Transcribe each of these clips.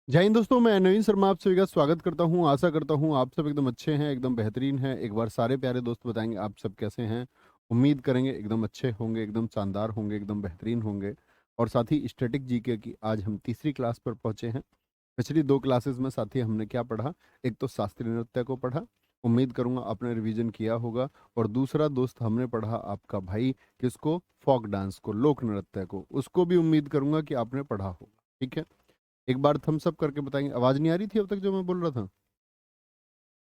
जय हिंद दोस्तों, मैं नवीन शर्मा आप सभी का स्वागत करता हूं। आशा करता हूं आप सब एकदम अच्छे हैं, एकदम बेहतरीन हैं। एक बार सारे प्यारे दोस्त बताएंगे आप सब कैसे हैं। उम्मीद करेंगे एकदम अच्छे होंगे, एकदम शानदार होंगे, एकदम बेहतरीन होंगे। और साथ ही स्टैटिक जीके की आज हम तीसरी क्लास पर पहुंचे हैं। पिछली दो क्लासेस में साथी हमने क्या पढ़ा? एक तो शास्त्रीय नृत्य को पढ़ा, उम्मीद करूंगा आपने रिवीजन किया होगा। और दूसरा दोस्त हमने पढ़ा आपका भाई किसको? फोक डांस को, लोक नृत्य को। उसको भी उम्मीद करूंगा कि आपने पढ़ा होगा। ठीक है, एक बार थम्स अप करके बताएंगे। आवाज नहीं आ रही थी अब तक जो मैं बोल रहा था?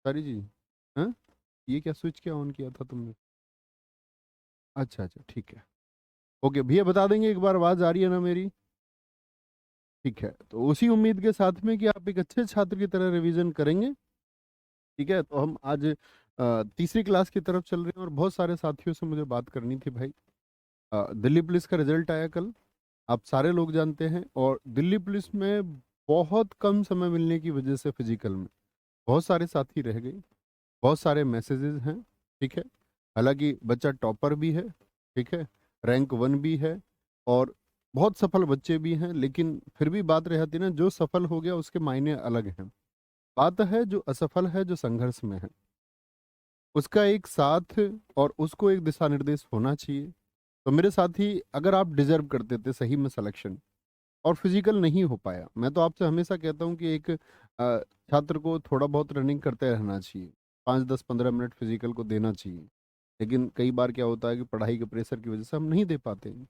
सारी जी। हाँ, ये क्या स्विच क्या ऑन किया था तुमने? अच्छा अच्छा, ठीक है। ओके भैया, बता देंगे एक बार आवाज आ रही है ना मेरी? ठीक है, तो उसी उम्मीद के साथ में कि आप एक अच्छे छात्र की तरह रिवीजन करेंगे। ठीक है, तो हम आज तीसरी क्लास की तरफ चल रहे हैं और बहुत सारे साथियों से मुझे बात करनी थी भाई। दिल्ली पुलिस का रिजल्ट आया कल, आप सारे लोग जानते हैं। और दिल्ली पुलिस में बहुत कम समय मिलने की वजह से फिजिकल में बहुत सारे साथी रह गए, बहुत सारे मैसेजेस हैं। ठीक है, हालांकि बच्चा टॉपर भी है, ठीक है, रैंक वन भी है, और बहुत सफल बच्चे भी हैं। लेकिन फिर भी बात रह जाती है ना, जो सफल हो गया उसके मायने अलग हैं। बात है जो असफल है, जो संघर्ष में है, उसका एक साथ और उसको एक दिशा निर्देश होना चाहिए। तो मेरे साथी, अगर आप डिजर्व करते थे सही में सिलेक्शन और फिजिकल नहीं हो पाया, मैं तो आपसे हमेशा कहता हूं कि एक छात्र को थोड़ा बहुत रनिंग करते रहना चाहिए, 5 10 15 मिनट फिजिकल को देना चाहिए। लेकिन कई बार क्या होता है कि पढ़ाई के प्रेशर की वजह से हम नहीं दे पाते हैं।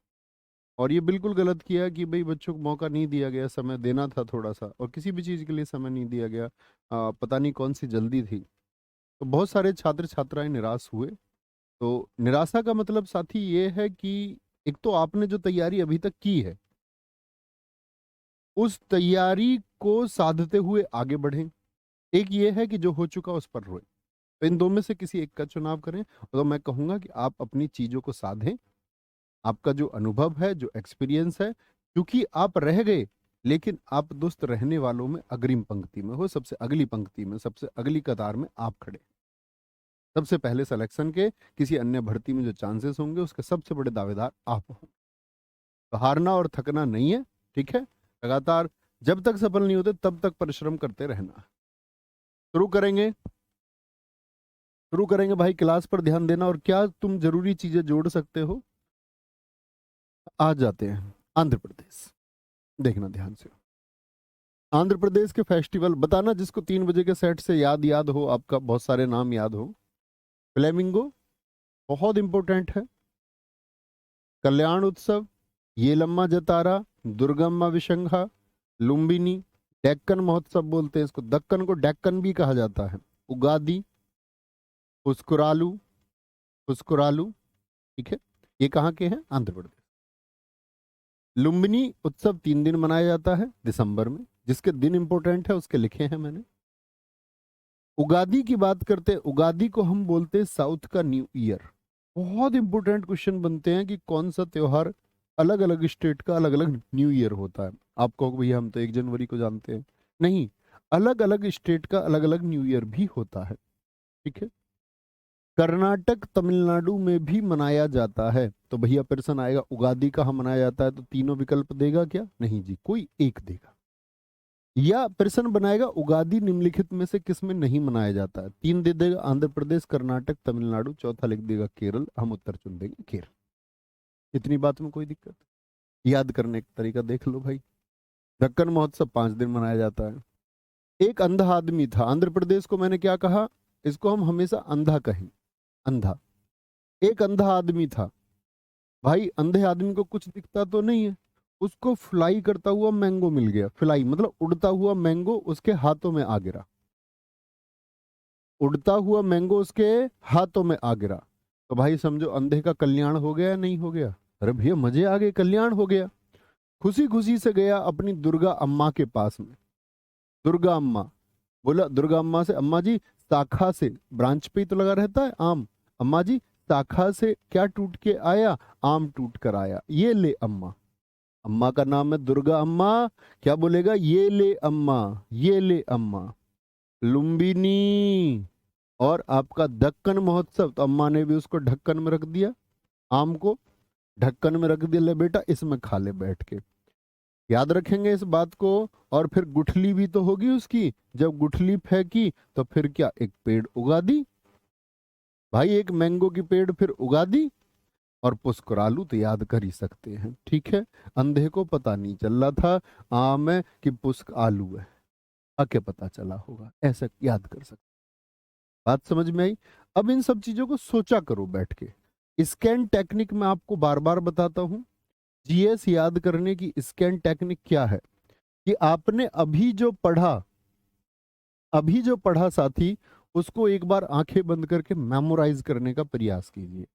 और ये बिल्कुल गलत किया कि भाई बच्चों को मौका नहीं दिया गया, समय देना था थोड़ा सा, और किसी भी चीज़ के लिए समय नहीं दिया गया। पता नहीं कौन सी जल्दी थी, तो बहुत सारे छात्र छात्राएं निराश हुए। तो निराशा का मतलब साथी ये है कि एक तो आपने जो तैयारी अभी तक की है, उस तैयारी को साधते हुए आगे बढ़ें। एक ये है कि जो हो चुका उस पर रोए। तो इन दो में से किसी एक का चुनाव करें। तो मैं कहूंगा कि आप अपनी चीजों को साधें। आपका जो अनुभव है, जो एक्सपीरियंस है, क्योंकि आप रह गए, लेकिन आप दोस्त रहने वालों में अग्रिम पंक्ति में हो, सबसे अगली पंक्ति में, सबसे अगली कतार में आप खड़े। सबसे पहले सिलेक्शन के, किसी अन्य भर्ती में जो चांसेस होंगे उसके सबसे बड़े दावेदार आप हो। तो हारना और थकना नहीं है। ठीक है, लगातार जब तक सफल नहीं होते तब तक परिश्रम करते रहना। शुरू करेंगे, शुरू करेंगे भाई। क्लास पर ध्यान देना, और क्या तुम जरूरी चीजें जोड़ सकते हो? आ जाते हैं आंध्र प्रदेश। देखना ध्यान से, आंध्र प्रदेश के फेस्टिवल बताना जिसको 3 बजे के सेट से याद याद हो, आपका बहुत सारे नाम याद हो। फ्लेमिंगो बहुत इंपॉर्टेंट है। कल्याण उत्सव, येलम्मा जतारा, दुर्गम्मा विशंखा, लुम्बिनी, डेक्कन महोत्सव बोलते हैं इसको, दक्कन को डेक्कन भी कहा जाता है। उगादी, पुस्कुरालू, पुस्कुरालू। ठीक है, ये कहाँ के हैं? आंध्र प्रदेश। लुम्बिनी उत्सव 3 दिन मनाया जाता है दिसंबर में, जिसके दिन इंपॉर्टेंट है उसके लिखे हैं मैंने। उगादी की बात करते हैं, उगादी को हम बोलते हैं साउथ का न्यू ईयर। बहुत इंपॉर्टेंट क्वेश्चन बनते हैं कि कौन सा त्योहार अलग अलग स्टेट का अलग अलग न्यू ईयर होता है। आप कहोगे भैया हम तो 1 जनवरी को जानते हैं। नहीं, अलग अलग स्टेट का अलग अलग न्यू ईयर भी होता है। ठीक है, कर्नाटक तमिलनाडु में भी मनाया जाता है। तो भैया प्रश्न आएगा, उगादी कहाँ मनाया जाता है? तो तीनों विकल्प देगा क्या? नहीं जी, कोई एक देगा। या प्रश्न बनाएगा, उगादी निम्नलिखित में से किस में नहीं मनाया जाता है? 3 दे देगा, आंध्र प्रदेश, कर्नाटक, तमिलनाडु, चौथा लिख देगा केरल। हम उत्तर चुन देंगे केरल। इतनी बात में कोई दिक्कत? याद करने का तरीका देख लो भाई। दक्कन महोत्सव 5 दिन मनाया जाता है। एक अंधा आदमी था, आंध्र प्रदेश को मैंने क्या कहा? इसको हम हमेशा अंधा कहें, अंधा। एक अंधा आदमी था भाई, अंधे आदमी को कुछ दिखता तो नहीं है, उसको फ्लाई करता हुआ मैंगो मिल गया। फ्लाई मतलब उड़ता हुआ मैंगो उसके हाथों में आ गिरा। उड़ता हुआ मैंगो उसके हाथों में आ गिरा। तो भाई समझो अंधे का कल्याण हो गया या नहीं हो गया? अरे भैया मजे आ गए, कल्याण हो गया। खुशी खुशी से गया अपनी दुर्गा अम्मा के पास में। दुर्गा अम्मा, बोला दुर्गा अम्मा से, अम्मा जी शाखा से, ब्रांच पे ही तो लगा रहता है आम, अम्मा जी शाखा से क्या टूट के आया? आम टूट कर आया, ये ले अम्मा। अम्मा का नाम है दुर्गा अम्मा। क्या बोलेगा? ये ले अम्मा, ये ले अम्मा। लुम्बिनी और आपका दक्कन महोत्सव, तो अम्मा ने भी उसको ढक्कन में रख दिया, आम को ढक्कन में रख दिया, ले बेटा इसमें खा ले बैठ के। याद रखेंगे इस बात को। और फिर गुठली भी तो होगी उसकी, जब गुठली फेंकी तो फिर क्या, एक पेड़ उगा दी भाई, एक मैंगो की पेड़ फिर उगा दी। और पुस्करालू तो याद कर ही सकते हैं, ठीक है। अंधे को पता नहीं चल रहा था आम है कि पुष्क आलू है, आके पता चला होगा, ऐसा याद कर सकते। बात समझ में आई। अब इन सब चीजों को सोचा करो बैठ के। स्कैन टेक्निक मैं आपको बार बार बताता हूं। जीएस याद करने की स्कैन टेक्निक क्या है कि आपने अभी जो पढ़ा साथी, उसको एक बार आंखें बंद करके मेमोराइज करने का प्रयास कीजिए।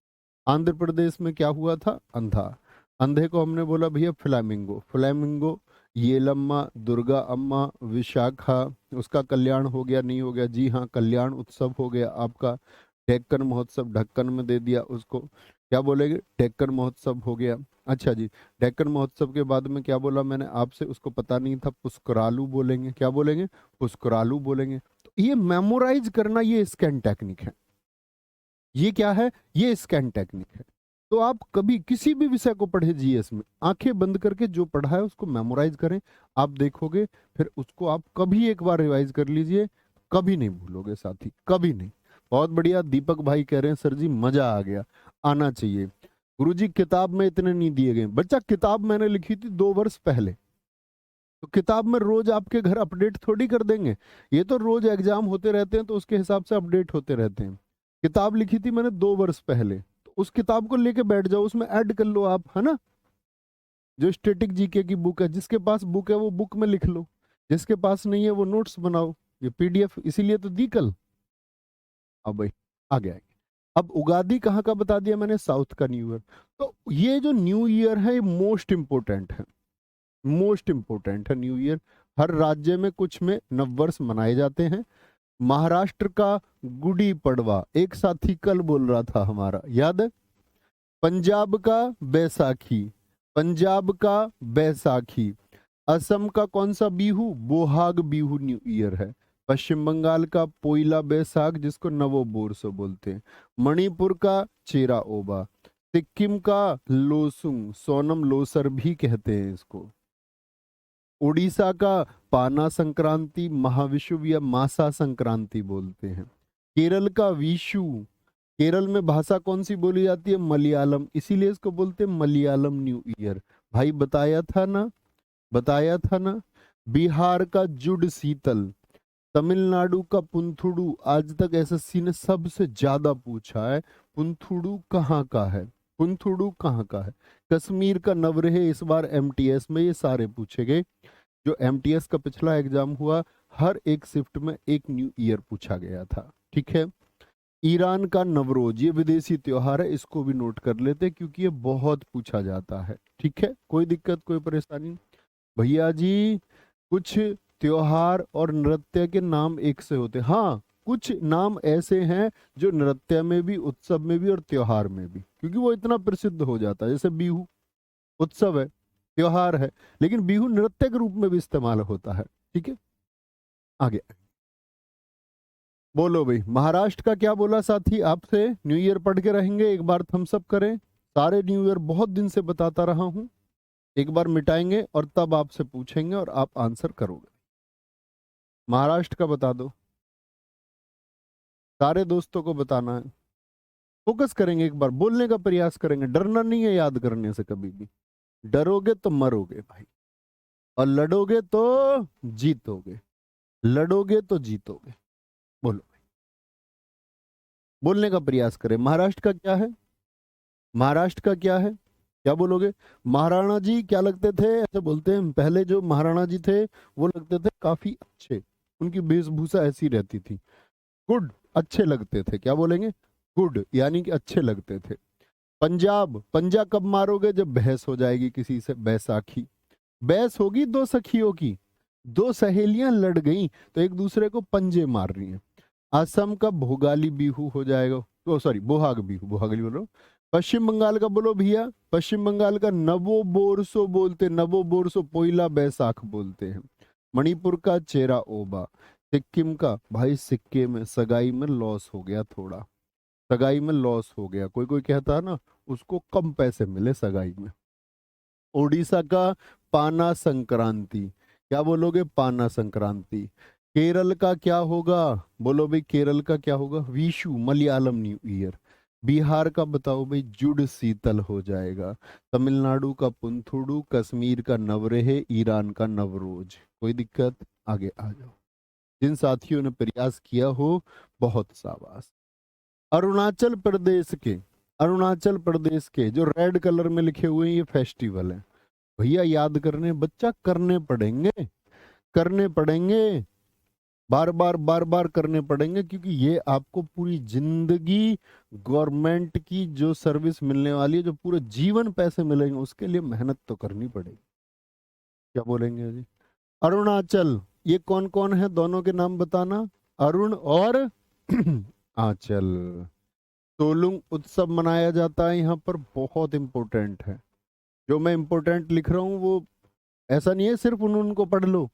आंध्र प्रदेश में क्या हुआ था, अंधा, अंधे को हमने बोला भैया फ्लैमिंगो, फ्लैमिंगो, येलम्मा, दुर्गा अम्मा, विशाखा, उसका कल्याण हो गया नहीं हो गया, जी हाँ कल्याण उत्सव हो गया आपका। डेक्कन महोत्सव ढक्कन में दे दिया उसको, क्या बोलेंगे, डेक्कन महोत्सव हो गया। अच्छा जी, डेक्कन महोत्सव के बाद में क्या बोला मैंने आपसे, उसको पता नहीं था, पुष्करालू बोलेंगे, क्या बोलेंगे, पुष्करालू बोलेंगे। तो ये मेमोराइज करना ये स्कैन टेक्निक है। ये क्या है, ये स्कैन टेक्निक है। तो आप कभी किसी भी विषय को पढ़े जीएस में, आंखें बंद करके जो पढ़ा है उसको मेमोराइज करें। आप देखोगे फिर उसको आप कभी एक बार रिवाइज कर लीजिए, कभी नहीं भूलोगे साथी, कभी नहीं। बहुत बढ़िया, दीपक भाई कह रहे हैं सर जी मजा आ गया, आना चाहिए। गुरुजी किताब में इतने नहीं दिए गए, बच्चा किताब मैंने लिखी थी 2 वर्ष पहले, तो किताब में रोज आपके घर अपडेट थोड़ी कर देंगे। ये तो रोज एग्जाम होते रहते हैं तो उसके हिसाब से अपडेट होते रहते हैं। किताब लिखी थी मैंने 2 वर्ष पहले, तो उस किताब को लेके बैठ जाओ, उसमें ऐड कर लो आप, है ना। जो स्टैटिक जीके की बुक है, जिसके पास बुक है वो बुक में लिख लो, जिसके पास नहीं है वो नोट्स बनाओ। ये पीडीएफ इसीलिए तो दी कल। अब भाई आ गया। अब उगादी कहाँ का बता दिया मैंने, साउथ का न्यू ईयर। तो ये जो न्यू ईयर है ये मोस्ट इंपोर्टेंट है, मोस्ट इंपोर्टेंट है न्यू ईयर। हर राज्य में कुछ में नववर्ष मनाए जाते हैं। महाराष्ट्र का गुड़ी पड़वा, एक साथी कल बोल रहा था हमारा, याद है। पंजाब का बैसाखी, पंजाब का बैसाखी। असम का कौन सा बिहू, बोहाग बिहू न्यू ईयर है। पश्चिम बंगाल का पोइला बैसाख जिसको नवो बोरसो बोलते हैं। मणिपुर का चेरा ओबा। सिक्किम का लोसुंग, सोनम लोसर भी कहते हैं इसको। उड़ीसा का पाना संक्रांति, महाविषुव या मासा संक्रांति बोलते हैं। केरल का विशु, केरल में भाषा कौन सी बोली जाती है, मलयालम, इसीलिए इसको बोलते हैं मलयालम न्यू ईयर। भाई बताया था ना, बताया था ना। बिहार का जुड शीतल। तमिलनाडु का पुंथुडू, आज तक एसएससी ने सबसे ज्यादा पूछा है, पुंथुडू कहाँ का है, पुंथुडू कहाँ का है। कश्मीर का नवरेह, इस बार एमटीएस में ये सारे पूछे गए। जो एमटीएस का पिछला एग्जाम हुआ, हर एक शिफ्ट में एक न्यू ईयर पूछा गया था, ठीक है। ईरान का नवरोज, ये विदेशी त्योहार है, इसको भी नोट कर लेते क्योंकि ये बहुत पूछा जाता है, ठीक है। कोई दिक्कत कोई परेशानी भैया जी। कुछ त्योहार और नृत्य के नाम एक से होते हैं, हाँ कुछ नाम ऐसे हैं जो नृत्य में भी, उत्सव में भी और त्योहार में भी, क्योंकि वो इतना प्रसिद्ध हो जाता है। जैसे बिहू उत्सव है, त्योहार है, लेकिन बिहू नृत्य के रूप में भी इस्तेमाल होता है, ठीक है। आगे बोलो भाई, महाराष्ट्र का क्या बोला साथी आपसे, न्यू ईयर पढ़ के रहेंगे, एक बार थम्स अप करें। सारे न्यू ईयर बहुत दिन से बताता रहा हूं, एक बार मिटाएंगे और तब आपसे पूछेंगे और आप आंसर करोगे। महाराष्ट्र का बता दो, सारे दोस्तों को बताना है। फोकस करेंगे, एक बार बोलने का प्रयास करेंगे, डरना नहीं है याद करने से कभी भी। डरोगे तो मरोगे भाई, और लड़ोगे तो जीतोगे, लड़ोगे तो जीतोगे। बोलो, बोलने का प्रयास करें। महाराष्ट्र का क्या है, महाराष्ट्र का क्या है, क्या बोलोगे। महाराणा जी क्या लगते थे, ऐसे बोलते हैं, पहले जो महाराणा जी थे वो लगते थे काफी अच्छे, उनकी वेशभूषा ऐसी रहती थी, गुड, अच्छे लगते थे, क्या बोलेंगे, गुड, यानी कि अच्छे लगते थे। पंजाब, पंजा कब मारोगे, जब बहस हो जाएगी किसी से, बैसाखी, बहस होगी दो सखियों की, दो सहेलियां लड़ गई तो एक दूसरे को पंजे मार रही हैं। असम का भोगाली बिहू हो जाएगा, ओ सॉरी बोहाग बिहू, भोगाली बोलो। पश्चिम बंगाल का बोलो भैया, पश्चिम बंगाल का नवो बोरसो बोलते, नवो बोरसो पोइला बैसाख बोलते हैं। मणिपुर का चेरा ओबा। सिक्किम का, भाई सिक्के में सगाई में लॉस हो गया थोड़ा, सगाई में लॉस हो गया, कोई कोई कहता है ना उसको कम पैसे मिले सगाई में। ओडिशा का पाना संक्रांति। क्या बोलोगे? पाना संक्रांति। केरल का क्या होगा? बोलो भाई, केरल का क्या होगा? Vishu, Malayalam new year. बिहार का बताओ भाई, जुड़ शीतल हो जाएगा। तमिलनाडु का पुंथुडू, कश्मीर का नवरेह, ईरान का नवरोज। कोई दिक्कत? आगे आ जाओ। जिन साथियों ने प्रयास किया हो, बहुत शाबाश। अरुणाचल प्रदेश के, अरुणाचल प्रदेश के जो रेड कलर में लिखे हुए हैं, ये फेस्टिवल है भैया। याद करने बच्चा, करने पड़ेंगे, करने पड़ेंगे, बार बार करने पड़ेंगे, क्योंकि ये आपको पूरी जिंदगी गवर्नमेंट की जो सर्विस मिलने वाली है, जो पूरे जीवन पैसे मिलेंगे, उसके लिए मेहनत तो करनी पड़ेगी। क्या बोलेंगे जी? अरुणाचल, ये कौन कौन है? दोनों के नाम बताना। अरुण और आंचल। तोलुंग उत्सव मनाया जाता है यहाँ पर, बहुत इंपॉर्टेंट है। जो मैं इंपॉर्टेंट लिख रहा हूँ वो ऐसा नहीं है सिर्फ उन उनको पढ़ लो,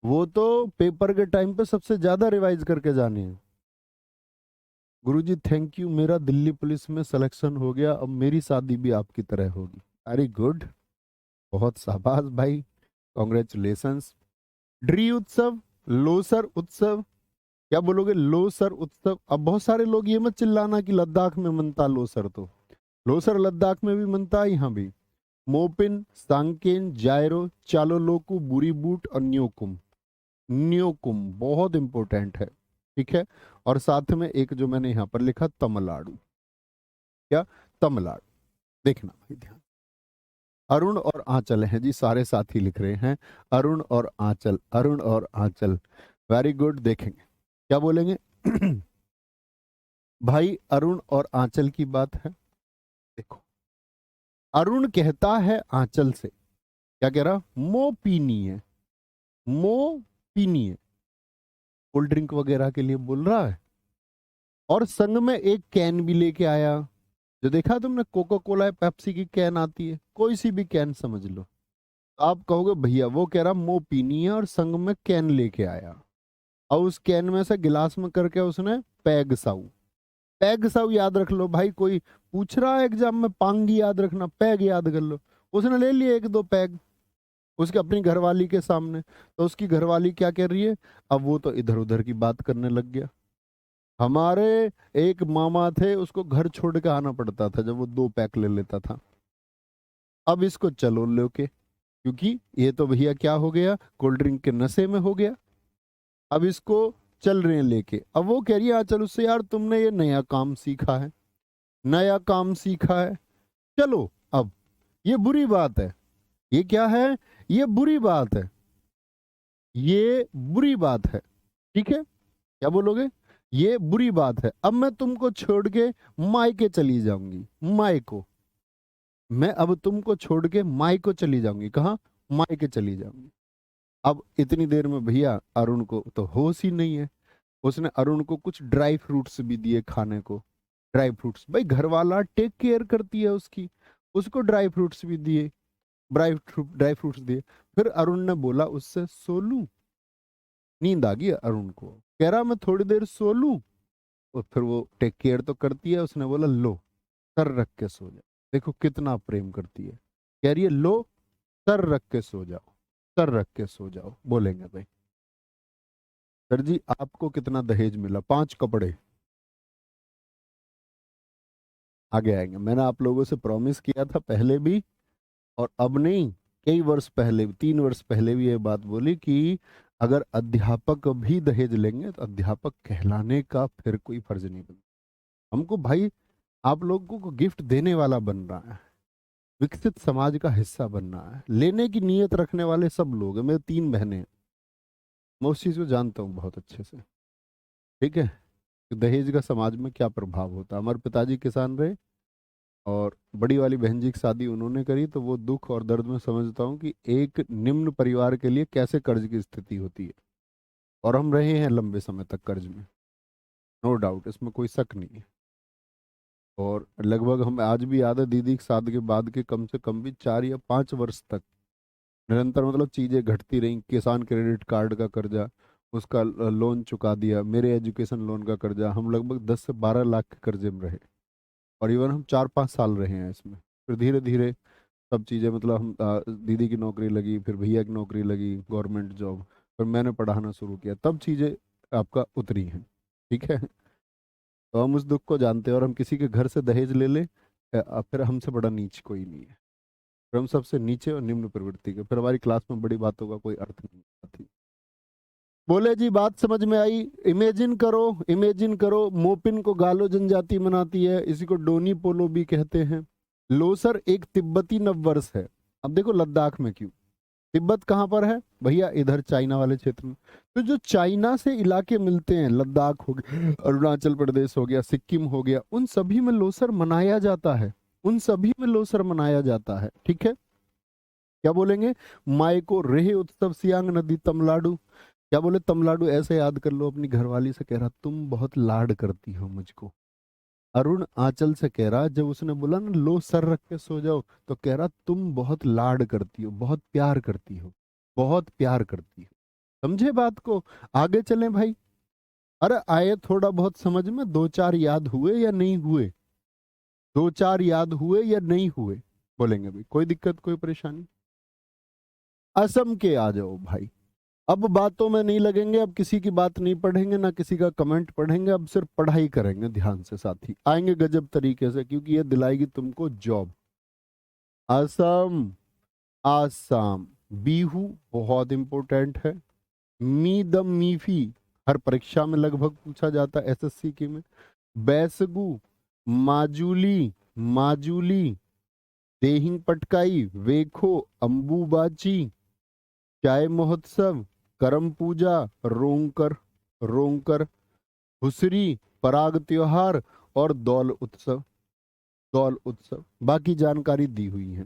वो तो पेपर के टाइम पे सबसे ज्यादा रिवाइज करके जाने हैं। गुरुजी थैंक यू, मेरा दिल्ली पुलिस में सिलेक्शन हो गया, अब मेरी शादी भी आपकी तरह होगी। वेरी गुड, बहुत शाबाश भाई, कॉन्ग्रेचुलेशंस। ड्री उत्सव, लोसर उत्सव। क्या बोलोगे? लोसर उत्सव। अब बहुत सारे लोग ये मत चिल्लाना कि लद्दाख में मनता लोसर, तो लोसर लद्दाख में भी मनता है, यहाँ भी। मोपिन, सांकेन, जायरो, चालोलोकू, बुरी बूट और न्योकुम। न्योकुम बहुत इंपॉर्टेंट है, ठीक है। और साथ में एक जो मैंने यहाँ पर लिखा, तमिलनाडु। क्या? तमिलनाडु। देखना भाई ध्यान। अरुण और आंचल हैं जी, सारे साथी लिख रहे हैं अरुण और आंचल, अरुण और आंचल। Very good. देखेंगे क्या बोलेंगे। भाई अरुण और आंचल की बात है, देखो। अरुण कहता है आंचल से, क्या कह रहा? मो पीनी है, मो पीनी है, कोल्ड ड्रिंक वगैरह के लिए बोल रहा है। और संग में एक कैन भी लेके आया, जो देखा तुमने, कोका कोला पेप्सी की कैन आती है, कोई सी भी कैन समझ लो। आप कहोगे भैया वो कह रहा मो पीनी है और संग में कैन लेके आया, और उस कैन में से गिलास में करके उसने पैग साउ। पैग साउ याद रख लो भाई, कोई पूछ रहा है एग्जाम में, पांगी याद रखना, पैग याद कर लो। उसने ले लिए एक दो पैग उसके अपनी घरवाली के सामने, तो उसकी घरवाली क्या कह रही है? अब वो तो इधर उधर की बात करने लग गया। हमारे एक मामा थे, उसको घर छोड़ के आना पड़ता था जब वो दो पैक ले लेता था। अब इसको चलो लो के, क्योंकि ये तो भैया क्या हो गया, कोल्ड ड्रिंक के नशे में हो गया। अब इसको चल रहे हैं लेके। अब वो कह रही है चलो उससे, यार तुमने ये नया काम सीखा है, नया काम सीखा है, चलो। अब ये बुरी बात है, ये क्या है? ये बुरी बात है, ये बुरी बात है, ठीक है। क्या बोलोगे? ये बुरी बात है। अब मैं तुमको छोड़ के मायके चली जाऊंगी, मायको। मैं अब तुमको छोड़ के मायको चली जाऊंगी। कहाँ? मायके चली जाऊंगी। अब इतनी देर में भैया अरुण को तो होश ही नहीं है। उसने अरुण को कुछ ड्राई फ्रूट्स भी दिए खाने को। ड्राई फ्रूट्स, भाई घर वाला टेक केयर करती है उसकी, उसको ड्राई फ्रूट्स भी दिए, ड्राई फ्रूट्स दिए। फिर अरुण ने बोला उससे, सो लूं? नींद आ गई अरुण को, कह रहा मैं थोड़ी देर सो लूं। और फिर वो टेक केयर तो करती है, उसने बोला लो सर रख के सो जाओ। देखो कितना प्रेम करती है, कह रही है लो सर रख के सो जाओ, सर रख के सो जाओ। बोलेंगे भाई, सर जी आपको कितना दहेज मिला? 5 कपड़े। आगे आएंगे। मैंने आप लोगों से प्रॉमिस किया था पहले भी, और अब नहीं, कई वर्ष पहले, 3 वर्ष पहले भी ये बात बोली कि अगर अध्यापक भी दहेज लेंगे तो अध्यापक कहलाने का फिर कोई फर्ज नहीं बनता। हमको भाई आप लोगों को गिफ्ट देने वाला बनना है, विकसित समाज का हिस्सा बनना है। लेने की नीयत रखने वाले सब लोग हैं। मेरे 3 बहनें हैं, मैं उस चीज को जानता हूँ बहुत अच्छे से, ठीक है, कि दहेज का समाज में क्या प्रभाव होता है। हमारे पिताजी किसान रहे, और बड़ी वाली बहन जी की शादी उन्होंने करी, तो वो दुख और दर्द में समझता हूँ कि एक निम्न परिवार के लिए कैसे कर्ज की स्थिति होती है। और हम रहे हैं लंबे समय तक कर्ज में, नो डाउट, इसमें कोई शक नहीं है। और लगभग हम आज भी याद है, दीदी की शादी के बाद के कम से कम भी 4 या 5 वर्ष तक निरंतर मतलब चीज़ें घटती रहीं। किसान क्रेडिट कार्ड का कर्जा, उसका लोन चुका दिया, मेरे एजुकेशन लोन का कर्जा, हम लगभग 10 से 12 लाख के कर्जे में रहे। और इवन हम 4-5 साल रहे हैं इसमें। फिर धीरे धीरे सब चीज़ें मतलब हम दीदी की नौकरी लगी, फिर भैया की नौकरी लगी, गवर्नमेंट जॉब, फिर मैंने पढ़ाना शुरू किया, तब चीज़ें आपका उतरी हैं। ठीक है, तो हम उस दुख को जानते हैं, और हम किसी के घर से दहेज ले लें, फिर हमसे बड़ा नीच कोई नहीं है। फिर हम सबसे नीचे और निम्न प्रवृत्ति के, फिर हमारी क्लास में बड़ी बातों का कोई अर्थ नहीं आती। बोले जी बात समझ में आई। इमेजिन करो, इमेजिन करो, मोपिन को गालो जनजाति मनाती है, इसी को डोनी पोलो भी कहते हैं। लोसर एक तिब्बती नववर्ष है। अब देखो लद्दाख में क्यों, तिब्बत कहाँ पर है भैया, इधर चाइना वाले क्षेत्र में। तो जो चाइना से इलाके मिलते हैं, लद्दाख हो गया, अरुणाचल प्रदेश हो गया, सिक्किम हो गया, उन सभी में लोसर मनाया जाता है, उन सभी में लोसर मनाया जाता है। ठीक है, क्या बोलेंगे, माई को रेह उत्सव सियांग नदी तमिलनाडु। क्या बोले, तमिलनाडु ऐसे याद कर लो, अपनी घरवाली से कह रहा तुम बहुत लाड करती हो मुझको। अरुण आंचल से कह रहा, जब उसने बोला ना लो सर रख के सो जाओ, तो कह रहा तुम बहुत लाड करती हो, बहुत प्यार करती हो, बहुत प्यार करती हो। समझे बात को, आगे चलें भाई। अरे आए थोड़ा बहुत समझ में, दो चार याद हुए या नहीं हुए, दो चार याद हुए या नहीं हुए, बोलेंगे भाई, कोई दिक्कत कोई परेशानी। असम के आ जाओ भाई, अब बातों में नहीं लगेंगे, अब किसी की बात नहीं पढ़ेंगे, ना किसी का कमेंट पढ़ेंगे, अब सिर्फ पढ़ाई करेंगे ध्यान से, साथी आएंगे गजब तरीके से, क्योंकि ये दिलाएगी तुमको जॉब। असम, आसाम, बीहू बहुत इंपॉर्टेंट है। मी दम मीफी हर परीक्षा में लगभग पूछा जाता है, एसएससी की में। बैसगु, माजुली, माजुली, देहिंग पटकाई, वेखो, अंबुबाची, चाय महोत्सव, करम पूजा, रोंगकर, रोंगकर, हुसरी, पराग त्योहार और दौल उत्सव, दौल उत्सव। बाकी जानकारी दी हुई है।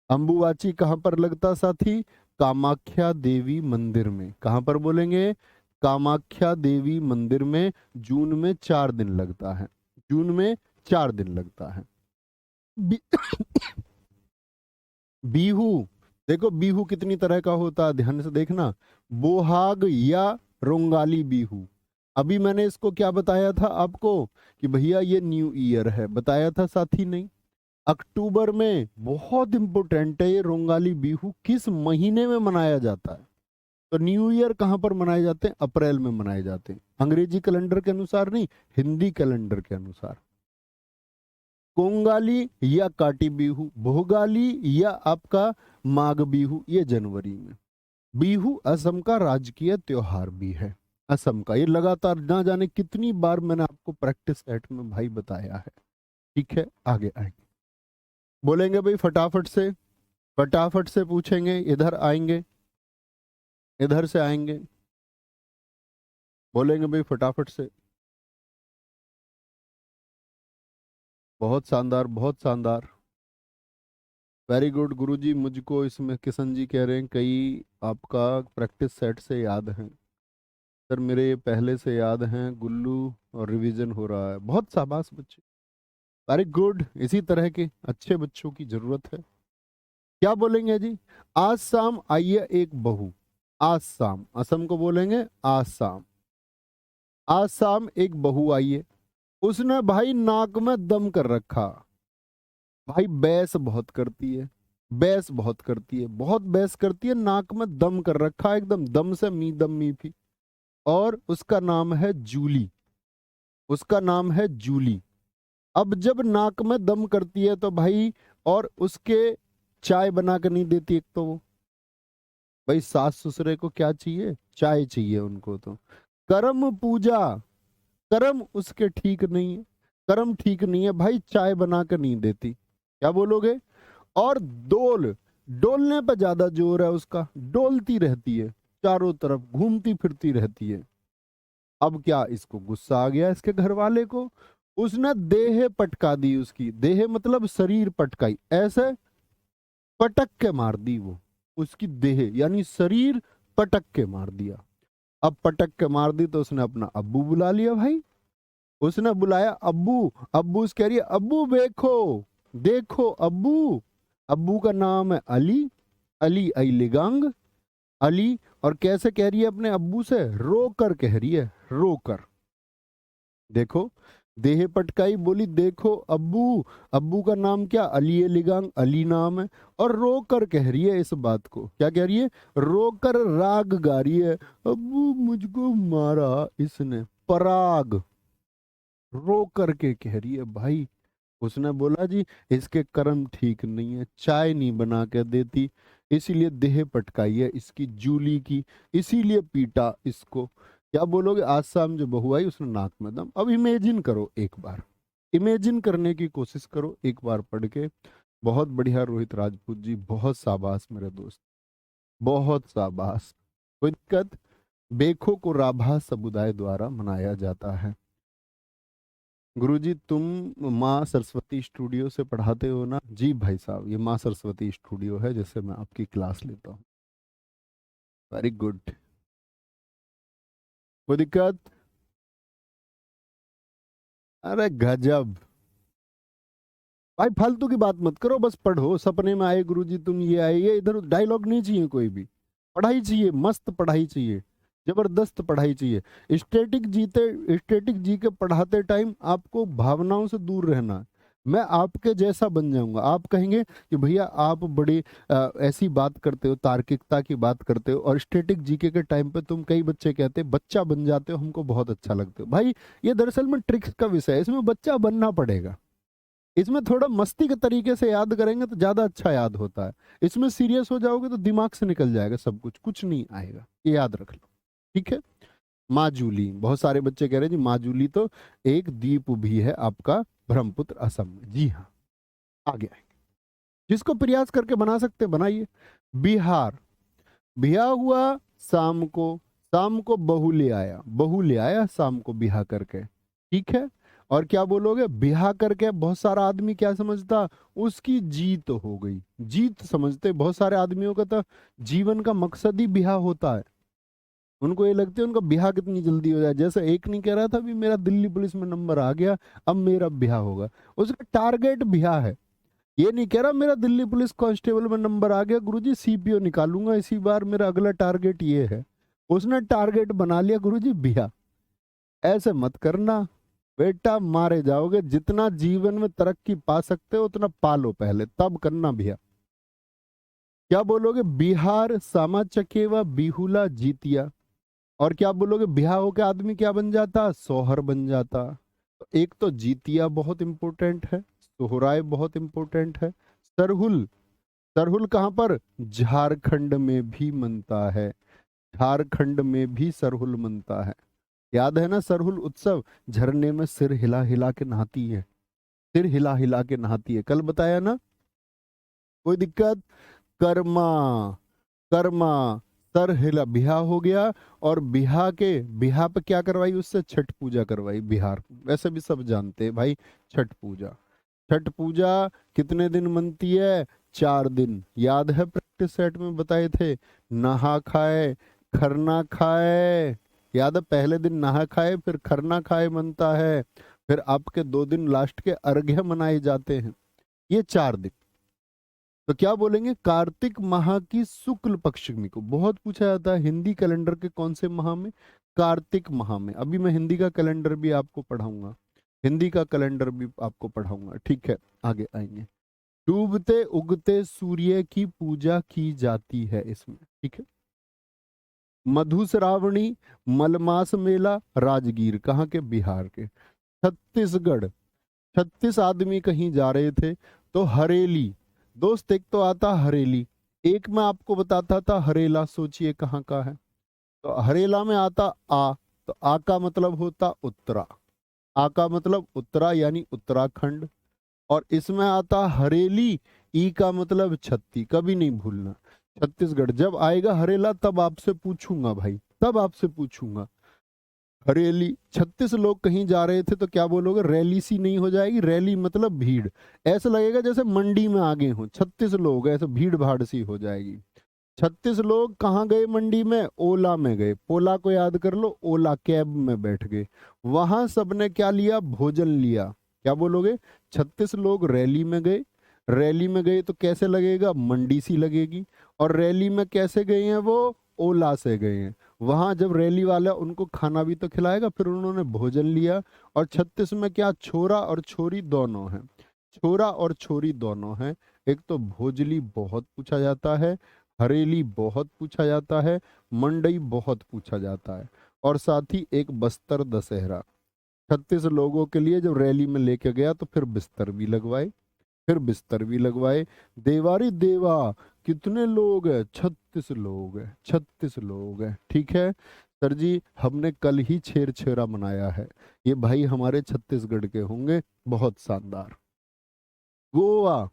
अंबुबाची कहां पर लगता साथी, कामाख्या देवी मंदिर में। कहां पर बोलेंगे, कामाख्या देवी मंदिर में। जून में 4 दिन लगता है, जून में 4 दिन लगता है। बीहू, देखो बीहू कितनी तरह का होता है, ध्यान से देखना। बोहाग या रोंगाली बीहू। अभी मैंने इसको क्या बताया था आपको कि भैया ये न्यू ईयर है, बताया था साथी नहीं। अक्टूबर में बहुत इंपोर्टेंट है ये रोंगाली बीहू, किस महीने में मनाया जाता है। तो न्यू ईयर कहां पर मनाए जाते हैं, अप्रैल में मनाए जाते हैं, अंग्रेजी कैलेंडर के अनुसार नहीं, हिंदी कैलेंडर के अनुसार। कोंगाली या काटी बीहू, भोगाली या आपका माघ बीहू, ये जनवरी में। बीहू असम का राजकीय त्योहार भी है, असम का। ये लगातार ना जाने कितनी बार मैंने आपको प्रैक्टिस सेट में भाई बताया है। ठीक है, आगे आएंगे, बोलेंगे भाई फटाफट से, फटाफट से पूछेंगे, इधर आएंगे, इधर से आएंगे, बोलेंगे भाई फटाफट से। बहुत शानदार, बहुत शानदार, वेरी गुड गुरुजी। मुझको इसमें किशन जी कह रहे हैं कई आपका प्रैक्टिस सेट से याद हैं। सर मेरे ये पहले से याद हैं गुल्लू, और रिवीजन हो रहा है। बहुत शाबाश बच्चे, वेरी गुड। इसी तरह के अच्छे बच्चों की जरूरत है। क्या बोलेंगे जी, आज शाम आइए एक बहू। आज शाम, असम को बोलेंगे आज शाम। आज शाम एक बहू आइए, उसने भाई नाक में दम कर रखा। भाई बैस बहुत करती है, बैस बहुत करती है, बहुत बैस करती है, नाक में दम कर रखा, एकदम दम से मी दम मी भी। और उसका नाम है जूली, उसका नाम है जूली। अब जब नाक में दम करती है तो भाई, और उसके चाय बना कर नहीं देती एक तो वो, भाई सास ससुरे को क्या चाहिए, चाय चाहिए उनको। तो कर्म पूजा, कर्म उसके ठीक नहीं है, कर्म ठीक नहीं है भाई, चाय बना कर नहीं देती। क्या बोलोगे, और डोल, डोलने पर ज्यादा जोर है उसका, डोलती रहती है, चारों तरफ घूमती फिरती रहती है। अब क्या, इसको गुस्सा आ गया इसके घर वाले को, उसने देह पटका दी, उसकी देह मतलब शरीर पटकाई, ऐसे पटक के मार दी वो, उसकी देह यानी शरीर पटक के मार दिया। अब पटक के मार दी तो उसने अपना अब्बू बुला लिया भाई, उसने बुलाया अब्बू। अब्बू से कह रही है अब्बू देखो, देखो अब्बू। अब्बू का नाम है अली, अली अलीगांग, अली। और कैसे कह रही है अपने अब्बू से, रो कर कह रही है, रो कर। देखो देह पटकाई, बोली देखो अब्बू। अब्बू का नाम क्या? अली लिगांग, अली नाम है। और रो कर कह रही है इस बात को, क्या कह रही है? रो कर राग गा रही है, अब्बू मुझको मारा इसने, पराग रो करके कह रही है भाई। उसने बोला जी इसके कर्म ठीक नहीं है, चाय नहीं बना के देती, इसीलिए देह पटकाई है इसकी जूली की, इसीलिए पीटा इसको। क्या बोलोगे? आज शाम जो बहू आई उसने नाक में दम। अब इमेजिन करो एक बार, इमेजिन करने की कोशिश करो एक बार पढ़ के। बहुत बढ़िया रोहित राजपूत जी, बहुत शाबाश मेरे दोस्त, बहुत शाबाश। कोई दिक्कत? बेखो को राभा समुदाय द्वारा मनाया जाता है। गुरुजी तुम माँ सरस्वती स्टूडियो से पढ़ाते हो ना? जी भाई साहब, ये माँ सरस्वती स्टूडियो है जिससे मैं आपकी क्लास लेता हूँ। Very good. कोई दिक्कत? अरे गजब भाई, फालतू की बात मत करो, बस पढ़ो। सपने में आए गुरुजी तुम, ये आए, ये इधर डायलॉग नहीं चाहिए कोई भी। पढ़ाई चाहिए, मस्त पढ़ाई चाहिए, जबरदस्त पढ़ाई चाहिए। स्टैटिक जी के पढ़ाते टाइम आपको भावनाओं से दूर रहना है। मैं आपके जैसा बन जाऊंगा। आप कहेंगे कि भैया आप बड़ी ऐसी बात करते हो, तार्किकता की बात करते हो, और स्टैटिक जीके के टाइम पे तुम, कई बच्चे कहते हैं बच्चा बन जाते हो, हमको बहुत अच्छा लगते हो। भाई ये दरअसल में ट्रिक्स का विषय है, इसमें बच्चा बनना पड़ेगा। इसमें थोड़ा मस्ती के तरीके से याद करेंगे तो ज्यादा अच्छा याद होता है। इसमें सीरियस हो जाओगे तो दिमाग से निकल जाएगा सब कुछ, कुछ नहीं आएगा, ये याद रख लो। ठीक है। माजूली, बहुत सारे बच्चे कह रहे हैं जी माजूली तो एक द्वीप भी है आपका ब्रह्मपुत्र असम में। जी हाँ, आगे आएंगे। जिसको प्रयास करके बना सकते बनाइए। बिहार, बिहा हुआ शाम को, शाम को बहू ले आया, बहू ले आया शाम को बिहा करके। ठीक है। और क्या बोलोगे? बिहा करके बहुत सारा आदमी क्या समझता? उसकी जीत हो गई, जीत समझते। बहुत सारे आदमियों का तो जीवन का मकसद ही बिहा होता है। उनको ये लगता है उनका बिहा कितनी जल्दी हो जाए। जैसे एक नहीं कह रहा था भी मेरा दिल्ली पुलिस में नंबर आ गया, अब मेरा बिहा होगा। उसका टारगेट बिहा है। ये नहीं कह रहा मेरा दिल्ली पुलिस कांस्टेबल में नंबर आ गया गुरुजी, सीपीओ निकालूंगा इसी बार, मेरा अगला टारगेट ये है। उसने टारगेट बना लिया गुरुजी बिहा। ऐसे मत करना बेटा, मारे जाओगे। जितना जीवन में तरक्की पा सकते हो उतना पालो पहले, तब करना बिहा। क्या बोलोगे? बिहार सामा चकेवा बिहुला जीतिया। और क्या बोलोगे? बिहा होके आदमी क्या बन जाता? सोहर बन जाता। तो एक तो जीतिया बहुत इंपॉर्टेंट है, सोहराय बहुत इंपॉर्टेंट है। सरहुल, सरहुल कहां पर? झारखंड में भी मनता है, झारखंड में भी सरहुल मनता है। याद है ना सरहुल उत्सव? झरने में सिर हिला हिला के नहाती है, सिर हिला हिला के नहाती है, कल बताया ना। कोई दिक्कत? कर्मा, कर्मा, सर हिला, बिहा हो गया। और बिहा के, बिहा पे क्या करवाई? उससे छठ पूजा करवाई। बिहार वैसे भी सब जानते हैं भाई, छठ पूजा। छठ पूजा कितने दिन मनती है? 4 दिन। याद है प्रैक्टिस सेट में बताए थे। नहा खाए, खरना खाए। याद है पहले दिन नहा खाए, फिर खरना खाए मनता है, फिर आपके 2 दिन लास्ट के अर्घ्य मनाए जाते हैं। ये 4 दिन। तो क्या बोलेंगे? कार्तिक माह की शुक्ल पक्षमी को। बहुत पूछा जाता है हिंदी कैलेंडर के कौन से माह में? कार्तिक माह में। अभी मैं हिंदी का कैलेंडर भी आपको पढ़ाऊंगा, हिंदी का कैलेंडर भी आपको पढ़ाऊंगा। ठीक है, आगे आएंगे। डूबते उगते सूर्य की पूजा की जाती है इसमें। ठीक है। मधुश्रावणी, मलमास मेला, राजगीर, कहाँ के? बिहार के। छत्तीसगढ़, 36 आदमी कहीं जा रहे थे तो हरेली, दोस्त एक तो आता हरेली, एक मैं आपको बताता था हरेला, सोचिए कहाँ का है। तो हरेला में आता आ, तो आ का मतलब होता उत्तरा, आ का मतलब उत्तरा यानी उत्तराखंड। और इसमें आता हरेली, ई का मतलब छत्ती, कभी नहीं भूलना। छत्तीसगढ़ जब आएगा हरेला तब आपसे पूछूंगा भाई, तब आपसे पूछूंगा। हरेली, 36 लोग कहीं जा रहे थे तो क्या बोलोगे? रैली सी नहीं हो जाएगी? रैली मतलब भीड़, ऐसा लगेगा जैसे मंडी में आगे हो 36 लोग, ऐसे भीड़ भाड़ सी हो जाएगी। 36 लोग कहाँ गए मंडी में? ओला में गए। पोला को याद कर लो, ओला कैब में बैठ गए। वहां सबने क्या लिया? भोजन लिया। क्या बोलोगे? 36 लोग रैली में गए, रैली में गए तो कैसे लगेगा? मंडी सी लगेगी। और रैली में कैसे गए हैं वो? ओला से गए हैं। वहां जब रैली वाला उनको खाना भी तो खिलाएगा, फिर उन्होंने भोजन लिया। और 36 में क्या छोरा और छोरी दोनों हैं, छोरा और छोरी दोनों हैं। एक तो भोजली बहुत पूछा जाता है, हरेली बहुत पूछा जाता है, मंडई बहुत पूछा जाता है, और साथ ही एक बस्तर दशहरा। 36 लोगों के लिए जब रैली में लेके गया तो फिर बिस्तर भी लगवाए, फिर बिस्तर भी लगवाए। देवारी देवा कितने लोग हैं? 36 लोग हैं, 36 लोग हैं। ठीक है सर जी, हमने कल ही छेर छेरा मनाया है, ये भाई हमारे छत्तीसगढ़ के होंगे, बहुत शानदार। गोवा,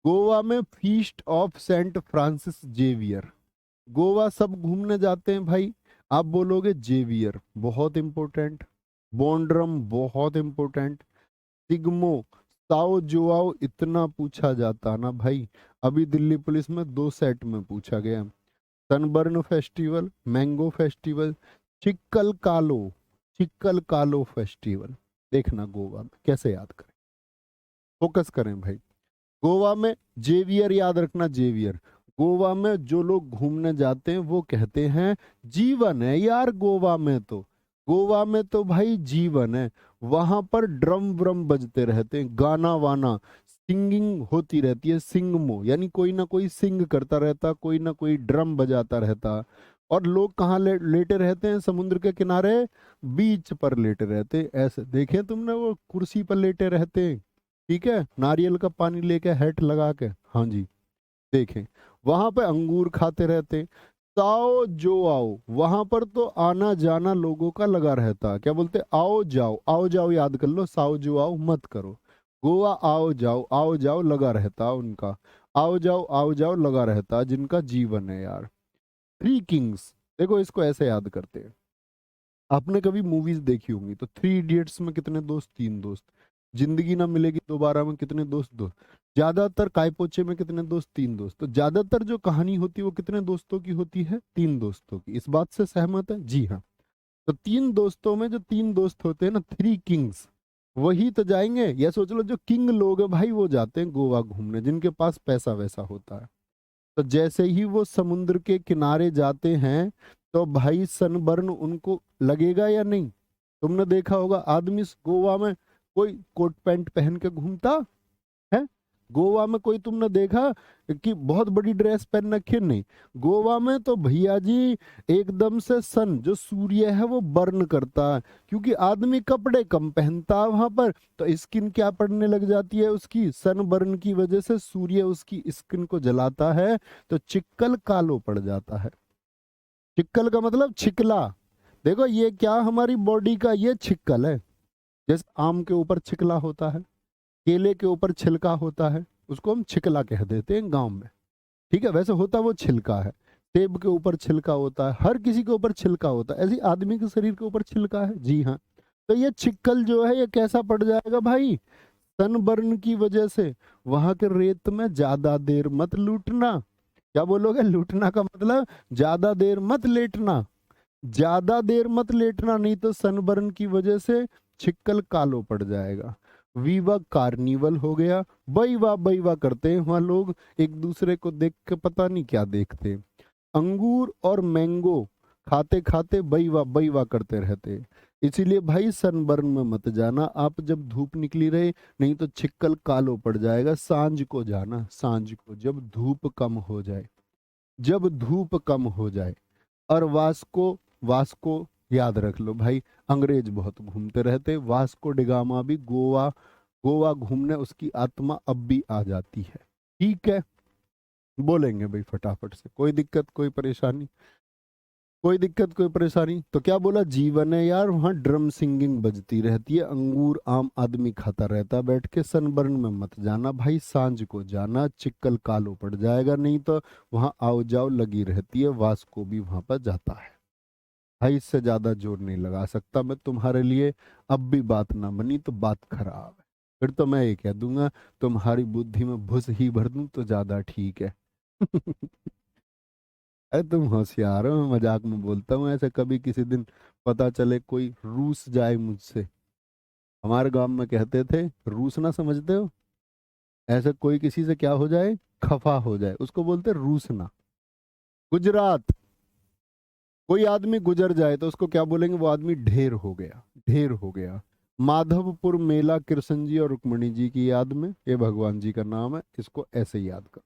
गोवा में feast of Saint Francis Xavier. Goa सब घूमने जाते हैं भाई, आप बोलोगे जेवियर बहुत इंपॉर्टेंट, बॉन्ड्रम बहुत इंपॉर्टेंट, सिग्मो, साओ जोआओ इतना पूछा जाता ना भाई। अभी दिल्ली पुलिस में 2 सेट में पूछा गया। सनबर्न फेस्टिवल, मैंगो फेस्टिवल, चिक्कल कालो, चिक्कल कालो फेस्टिवल। देखना गोवा में कैसे याद करें, फोकस करें भाई। गोवा में जेवियर याद रखना, जेवियर। गोवा में जो लोग घूमने जाते हैं वो कहते हैं जीवन है यार गोवा में तो, गोवा में तो भाई जीवन है। वहां पर ड्रम व्रम बजते रहते हैं, गाना वाना, सिंगिंग होती रहती है, सिंगमो यानी कोई ना कोई सिंग करता रहता, कोई ना कोई ड्रम बजाता रहता। और लोग कहाँ लेटे रहते हैं? समुद्र के किनारे, बीच पर लेटे रहते हैं। ऐसे देखे तुमने वो कुर्सी पर लेटे रहते हैं, ठीक है, नारियल का पानी लेके हैट लगा के, हाँ जी देखें। वहां पे अंगूर खाते रहते। ताओ जो आओ, वहां पर तो आना जाना लोगों का लगा रहता। क्या बोलते? आओ जाओ याद कर लो, साओ जो आओ मत करो। गोवा आओ जाओ लगा रहता उनका, आओ जाओ लगा रहता जिनका जीवन है यार। थ्री किंग्स, देखो इसको ऐसे याद करते हैं। आपने कभी मूवीज देखी होंगी तो 3 इडियट्स में कितने दोस्त? 3 दोस्त। जिंदगी ना मिलेगी दोबारा में कितने दोस्त? दो। ज्यादातर कायपोचे में कितने दोस्त? 3 दोस्त। तो ज्यादातर जो कहानी होती है वो कितने दोस्तों की होती है? 3 दोस्तों की। इस बात से सहमत है? जी हाँ। तो 3 दोस्तों में जो 3 दोस्त होते हैं ना, 3 किंग्स, वही तो जाएंगे। या सोच लो जो किंग लोग हैं भाई वो जाते हैं गोवा घूमने, जिनके पास पैसा वैसा होता है। तो जैसे ही वो समुद्र के किनारे जाते हैं तो भाई सनबर्न उनको लगेगा या नहीं? तुमने देखा होगा आदमी गोवा में कोई कोट पैंट पहन के घूमता है? गोवा में कोई तुमने देखा कि बहुत बड़ी ड्रेस पहन रखी है? नहीं। गोवा में तो भैया जी एकदम से सन जो सूर्य है वो बर्न करता है, क्योंकि आदमी कपड़े कम पहनता है वहां पर, तो स्किन क्या पड़ने लग जाती है उसकी, सन बर्न की वजह से सूर्य उसकी स्किन को जलाता है, तो चिक्कल कालो पड़ जाता है। चिक्कल का मतलब छिकला। देखो ये क्या हमारी बॉडी का ये छिक्कल है। जैसे आम के ऊपर छिकला होता है, केले के ऊपर छिलका होता है, उसको हम छिकला कह देते हैं गांव में, ठीक है, वैसे होता वो छिलका है। सेब के ऊपर छिलका होता है, हर किसी के ऊपर छिलका होता है, ऐसे ही आदमी के शरीर के ऊपर छिलका है। जी हाँ। तो ये छिक्कल जो है ये कैसा पड़ जाएगा भाई? सनबर्न की वजह से। वहां के रेत में ज्यादा देर मत लूटना। क्या बोलोगे? लूटना का मतलब ज्यादा देर मत लेटना, ज्यादा देर मत लेटना, नहीं तो सनबर्न की वजह से छिक्कल कालो पड़ जाएगा। वीवा कार्निवल हो गया, बई वाह करते हैं वहां लोग, एक दूसरे को देख के पता नहीं क्या देखते हैं। अंगूर और मैंगो खाते खाते बई वाह करते रहते हैं। इसीलिए भाई सनबर्न में मत जाना आप जब धूप निकली रहे, नहीं तो छिक्कल कालो पड़ जाएगा। सांझ को जाना, सांझ को, जब धूप कम हो जाए, जब धूप कम हो जाए। और वास्को, वास्को याद रख लो भाई, अंग्रेज बहुत घूमते रहते। वास्को डिगामा भी गोवा, गोवा घूमने उसकी आत्मा अब भी आ जाती है। ठीक है, बोलेंगे भाई फटाफट से, कोई दिक्कत कोई परेशानी? कोई दिक्कत कोई परेशानी? तो क्या बोला, जीवन है यार, वहां ड्रम सिंगिंग बजती रहती है, अंगूर आम आदमी खाता रहता बैठ के। सनबर्न में मत जाना भाई, सांझ को जाना, चिक्कल कालो पड़ जाएगा, नहीं तो वहां आओ जाओ लगी रहती है। वास्को भी वहां पर जाता है भाई, इससे ज्यादा जोर नहीं लगा सकता मैं तुम्हारे लिए। अब भी बात ना बनी तो बात खराब है, फिर तो मैं ये कह दूंगा तुम्हारी बुद्धि में भुस ही भर दूं तो ज्यादा ठीक है। अरे तुम होशियार हो, मैं मजाक में बोलता हूँ ऐसे। कभी किसी दिन पता चले कोई रूस जाए मुझसे, हमारे गांव में कहते थे रूस, ना समझते हो? ऐसे कोई किसी से क्या हो जाए, खफा हो जाए, उसको बोलते रूसना। गुजरात, कोई आदमी गुजर जाए तो उसको क्या बोलेंगे? वो आदमी ढेर हो गया, ढेर हो गया। माधवपुर मेला कृष्ण जी और रुक्मणी जी की याद में, ये भगवान जी का नाम है, इसको ऐसे ही याद करो।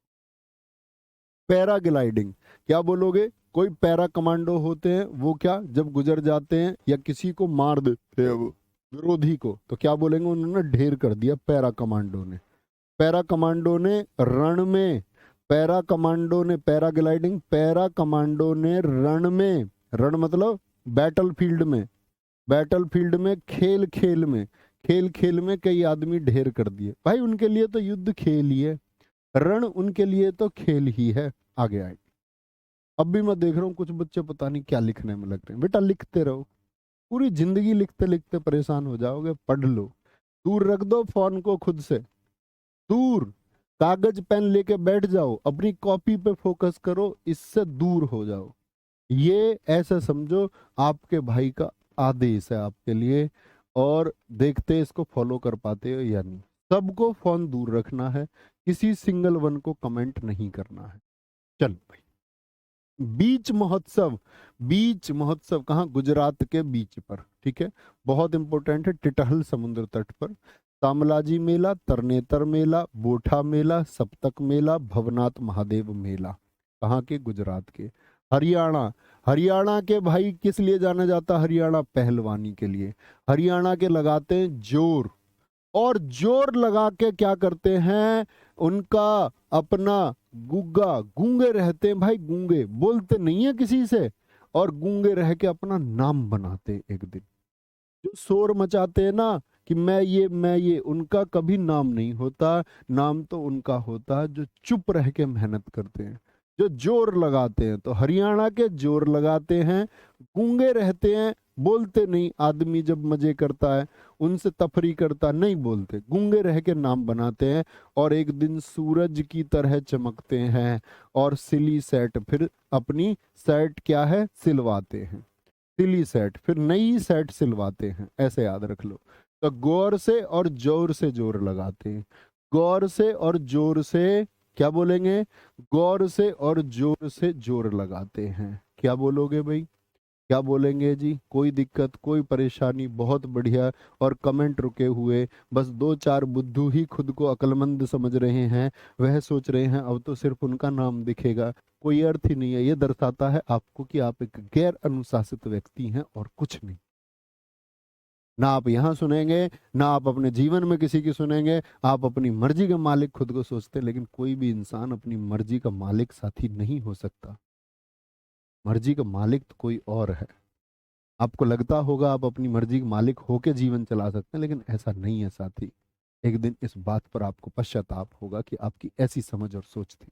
पैराग्लाइडिंग, क्या बोलोगे? कोई पैरा कमांडो होते हैं, वो क्या जब गुजर जाते हैं या किसी को मार देते हैं वो विरोधी को, तो क्या बोलेंगे? उन्होंने ढेर कर दिया पैरा कमांडो ने। पैरा कमांडो ने रण में, पैरा कमांडो ने पैराग्लाइडिंग, पैरा कमांडो ने रण में, रण मतलब बैटल फील्ड में, बैटल फील्ड में, खेल खेल में, खेल खेल में कई आदमी ढेर कर दिए। भाई उनके लिए तो युद्ध खेल ही है, रण उनके लिए तो खेल ही है। आगे आए, अब भी मैं देख रहा हूँ कुछ बच्चे पता नहीं क्या लिखने में लग रहे हैं। बेटा लिखते रहो, पूरी जिंदगी लिखते लिखते परेशान हो जाओगे। पढ़ लो, दूर रख दो फोन को खुद से, दूर। कागज पेन लेके बैठ जाओ, अपनी कॉपी पे फोकस करो, इससे दूर हो जाओ। ये ऐसा समझो आपके भाई का आदेश है आपके लिए, और देखते इसको फॉलो कर पाते हो या नहीं। सबको फोन दूर रखना है, किसी सिंगल वन को कमेंट नहीं करना है। चल भाई, बीच महोत्सव, बीच महोत्सव कहाँ? गुजरात के बीच पर, ठीक है, बहुत इंपॉर्टेंट है। टिटहल समुद्र तट पर तामलाजी मेला, तरनेतर मेला, बोठा मेला, सप्तक मेला, भवनाथ महादेव मेला। कहाँ के? गुजरात के। हरियाणा, हरियाणा के भाई किस लिए जाना जाता? हरियाणा पहलवानी के लिए। हरियाणा के लगाते हैं जोर, और जोर लगा के क्या करते हैं? उनका अपना गुग्गा, गूंगे रहते हैं भाई, गूंगे बोलते नहीं है किसी से, और गूंगे रह के अपना नाम बनाते हैं। एक दिन जो शोर मचाते हैं ना कि मैं ये, उनका कभी नाम नहीं होता। नाम तो उनका होता है जो चुप रह के मेहनत करते हैं, जो जोर लगाते हैं। तो हरियाणा के जोर लगाते हैं, गूंगे रहते हैं, बोलते नहीं। आदमी जब मजे करता है, उनसे तफरी करता, नहीं बोलते, गूंगे रह के नाम बनाते हैं। और एक दिन सूरज की तरह चमकते हैं, और सिली सेट, फिर अपनी सेट क्या है? सिलवाते हैं। सिली सेट, फिर नई सेट सिलवाते हैं। ऐसे याद रख लो। तो गौर से और जोर से जोर लगाते हैं, गौर से और जोर से, क्या बोलेंगे? गौर से और जोर से जोर लगाते हैं। क्या बोलोगे भाई? क्या बोलेंगे जी? कोई दिक्कत, कोई परेशानी? बहुत बढ़िया। और कमेंट रुके हुए, बस दो चार बुद्धू ही खुद को अक्लमंद समझ रहे हैं। वह सोच रहे हैं अब तो सिर्फ उनका नाम दिखेगा। कोई अर्थ ही नहीं है। ये दर्शाता है आपको कि आप एक गैर अनुशासित व्यक्ति हैं और कुछ नहीं। ना आप यहाँ सुनेंगे, ना आप अपने जीवन में किसी की सुनेंगे। आप अपनी मर्जी का मालिक खुद को सोचते हैं, लेकिन कोई भी इंसान अपनी मर्जी का मालिक साथी नहीं हो सकता। मर्जी का मालिक तो कोई और है। आपको लगता होगा आप अपनी मर्जी के मालिक होके जीवन चला सकते हैं, लेकिन ऐसा नहीं है साथी। एक दिन इस बात पर आपको पश्चाताप होगा कि आपकी ऐसी समझ और सोच थी।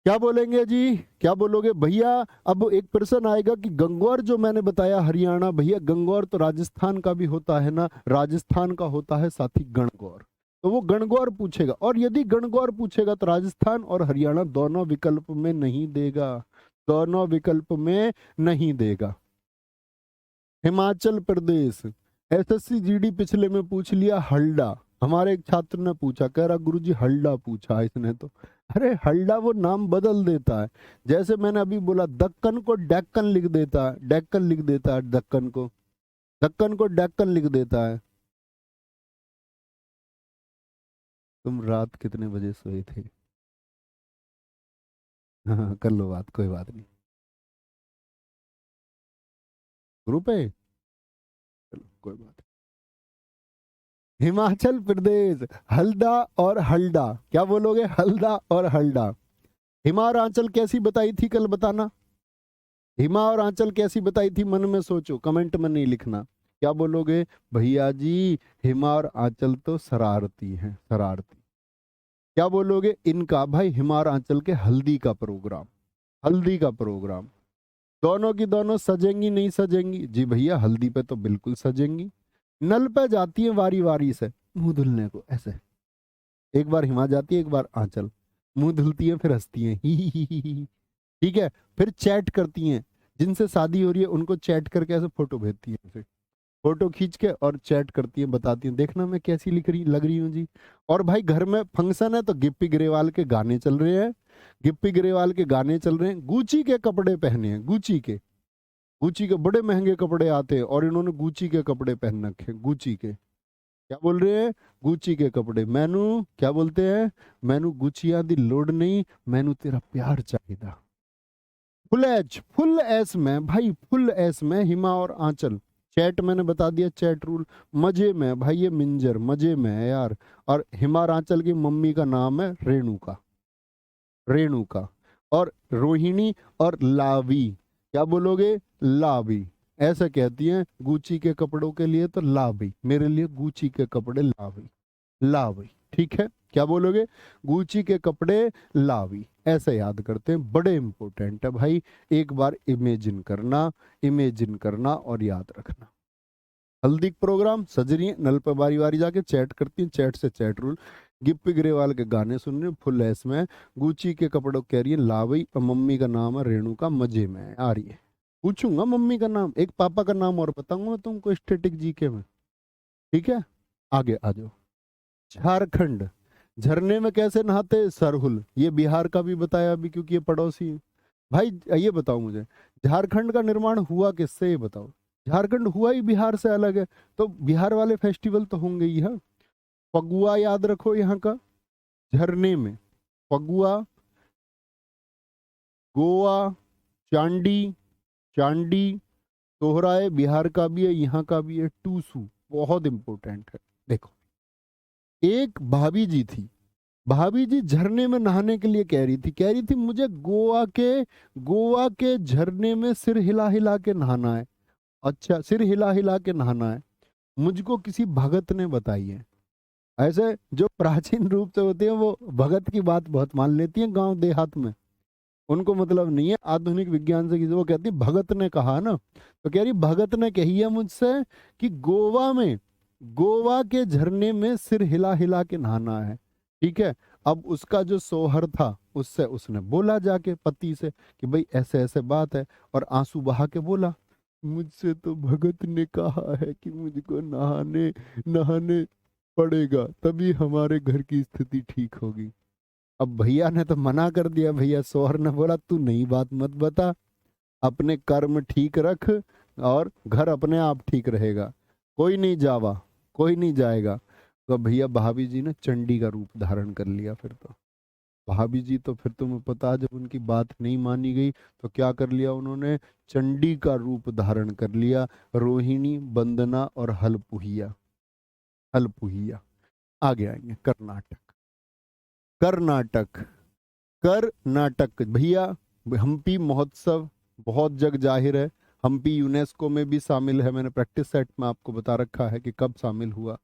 क्या बोलेंगे जी? क्या बोलोगे भैया? अब एक प्रश्न आएगा कि गंगौर जो मैंने बताया हरियाणा, भैया गंगौर तो राजस्थान का भी होता है ना? राजस्थान का होता है साथी गणगौर। तो वो गणगौर पूछेगा, और यदि गणगौर पूछेगा तो राजस्थान और हरियाणा दोनों विकल्प में नहीं देगा, दोनों विकल्प में नहीं देगा। हिमाचल प्रदेश, एसएससी जीडी पिछले में पूछ लिया हल्डा। हमारे एक छात्र ने पूछा, कह रहा गुरुजी हल्डा पूछा इसने तो। अरे हल्डा वो नाम बदल देता है। जैसे मैंने अभी बोला दक्कन को डेक्कन लिख देता है, डेक्कन लिख देता है, दक्कन को, दक्कन को डेक्कन लिख देता है। तुम रात कितने बजे सोए थे? हाँ कर लो बात, कोई बात नहीं। ग्रुप है, चलो कोई बात नहीं। हिमाचल प्रदेश, हल्दा और हल्डा। क्या बोलोगे? हल्दा और हल्डा। हिमा और आंचल कैसी बताई थी कल? बताना। हिमा और आंचल कैसी बताई थी? मन में सोचो, कमेंट में नहीं लिखना। क्या बोलोगे? भैया जी हिमा और आंचल तो शरारती हैं, शरारती। क्या बोलोगे? इनका भाई हिमा और आंचल के हल्दी का प्रोग्राम, हल्दी का प्रोग्राम। दोनों की दोनों सजेंगी नहीं सजेंगी? जी भैया हल्दी पे तो बिल्कुल सजेंगी। नल पे जाती है वारी वारी से मुंह धुलने को, ऐसे। एक बार हिमा जाती है, एक बार आंचल। मुंह धुलती है, फिर हंसती है, ही। ठीक है, फिर चैट करती हैं। जिनसे शादी हो रही है उनको चैट करके ऐसे फोटो भेजती हैं, फिर फोटो खींच के और चैट करती हैं, बताती हैं देखना मैं कैसी लग रही हूँ जी। और भाई घर में फंक्शन है तो गिप्पी ग्रेवाल के गाने चल रहे हैं, गिप्पी ग्रेवाल के गाने चल रहे हैं, गुची के कपड़े पहने हैं, गुची के। गुची के बड़े महंगे कपड़े आते हैं और इन्होंने गुची के कपड़े पहन रखे, गुची के। क्या बोल रहे हैं? गुची के कपड़े। मैनू क्या बोलते हैं? मैनू गुचिया दी लोड नहीं, मैनू तेरा प्यार चाहिए। फुल एस में भाई, फुल एस में हिमा और आंचल। चैट मैंने बता दिया, चैट रूल। मजे में भाई, ये मिंजर मजे में है यार। और हिमा और आंचल की मम्मी का नाम है रेणुका, रेणुका। और रोहिणी और लावी, क्या बोलोगे? लावी। ऐसे कहती हैं गुची के कपड़ों के लिए तो लावी, मेरे लिए गुची के कपड़े लावी, लावी। ठीक है, क्या बोलोगे? गुची के कपड़े लावी। ऐसे याद करते हैं, बड़े इंपॉर्टेंट है भाई। एक बार इमेजिन करना, इमेजिन करना और याद रखना। हल्दी प्रोग्राम सज रही है, नल पे बारी बारी जाके चैट करती हैं, चैट से चैट रूल। गिप्पी ग्रेवाल के गाने सुन रहे हैं फुल ऐस में, गुची के कपड़ों कह रही है लावई, और मम्मी का नाम है रेणुका, मजे में है। आ रही है, पूछूंगा मम्मी का नाम, एक पापा का नाम और बताऊंगा मैं तुमको स्टैटिक जीके में। ठीक है, आगे आ जाओ। झारखंड, झरने में कैसे नहाते? सरहुल। ये बिहार का भी बताया अभी, क्योंकि ये पड़ोसी है। भाई ये बताओ मुझे, झारखंड का निर्माण हुआ किससे, ये बताओ। झारखंड हुआ ही बिहार से अलग है, तो बिहार वाले फेस्टिवल तो होंगे ही। हाँ, फगुआ याद रखो यहाँ का, झरने में फगुआ। गोवा, चांडी, चांडी सोहराय बिहार का भी है, यहाँ का भी है। टूसू बहुत इंपॉर्टेंट है। देखो, एक भाभी जी थी, भाभी जी झरने में नहाने के लिए कह रही थी, कह रही थी मुझे गोवा के झरने में सिर हिला हिला के नहाना है। अच्छा, सिर हिला हिला के नहाना है, मुझको किसी भगत ने बताई है। ऐसे जो प्राचीन रूप से होते हैं वो भगत की बात बहुत मान लेती हैं गांव देहात में, उनको मतलब नहीं है आधुनिक विज्ञान से। किसी वो कहती है भगत ने कहा ना, तो कह रही भगत ने कही है मुझसे कि गोवा के झरने में सिर हिला हिला के नहाना है। ठीक है, अब उसका जो सोहर था उससे उसने बोला जाके पति से कि भाई ऐसे ऐसे बात है, और आंसू बहा के बोला मुझसे तो भगत ने कहा है कि मुझको नहाने नहाने पड़ेगा, तभी हमारे घर की स्थिति ठीक होगी। अब भैया ने तो मना कर दिया, भैया सोहर ने बोला तू नई बात मत बता, अपने कर्म ठीक रख और घर अपने आप ठीक रहेगा, कोई नहीं जावा, कोई नहीं जाएगा। तो भैया भाभी जी ने चंडी का रूप धारण कर लिया। फिर तो भाभी जी तो फिर तुम्हें पता, जब उनकी बात नहीं मानी गई तो क्या कर लिया उन्होंने? चंडी का रूप धारण कर लिया। रोहिणी, वंदना और हलपुहिया, हलपुहिया। आगे आएंगे कर्नाटक, कर्नाटक, कर्नाटक भैया। हम्पी महोत्सव बहुत जग जाहिर है, हम्पी यूनेस्को में भी शामिल है, मैंने प्रैक्टिस सेट में आपको बता रखा है कि कब शामिल हुआ।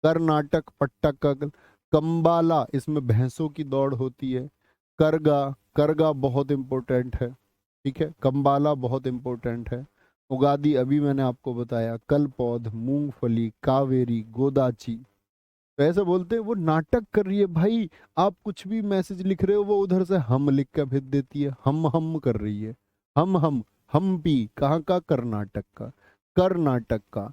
कर्नाटक, पट्टाकल, कंबाला, इसमें भैंसों की दौड़ होती है। करगा, करगा बहुत इंपॉर्टेंट है। ठीक है, कंबाला बहुत इंपॉर्टेंट है। उगादी अभी मैंने आपको बताया। कलपौध, मूंगफली, कावेरी, गोदाची। तो ऐसे बोलते हैं वो नाटक कर रही है भाई, आप कुछ भी मैसेज लिख रहे हो वो उधर से हम लिख कर भेज देती है, हम कर रही है। हम हम्पी कहाँ का? कर्नाटक का, कर्नाटक का।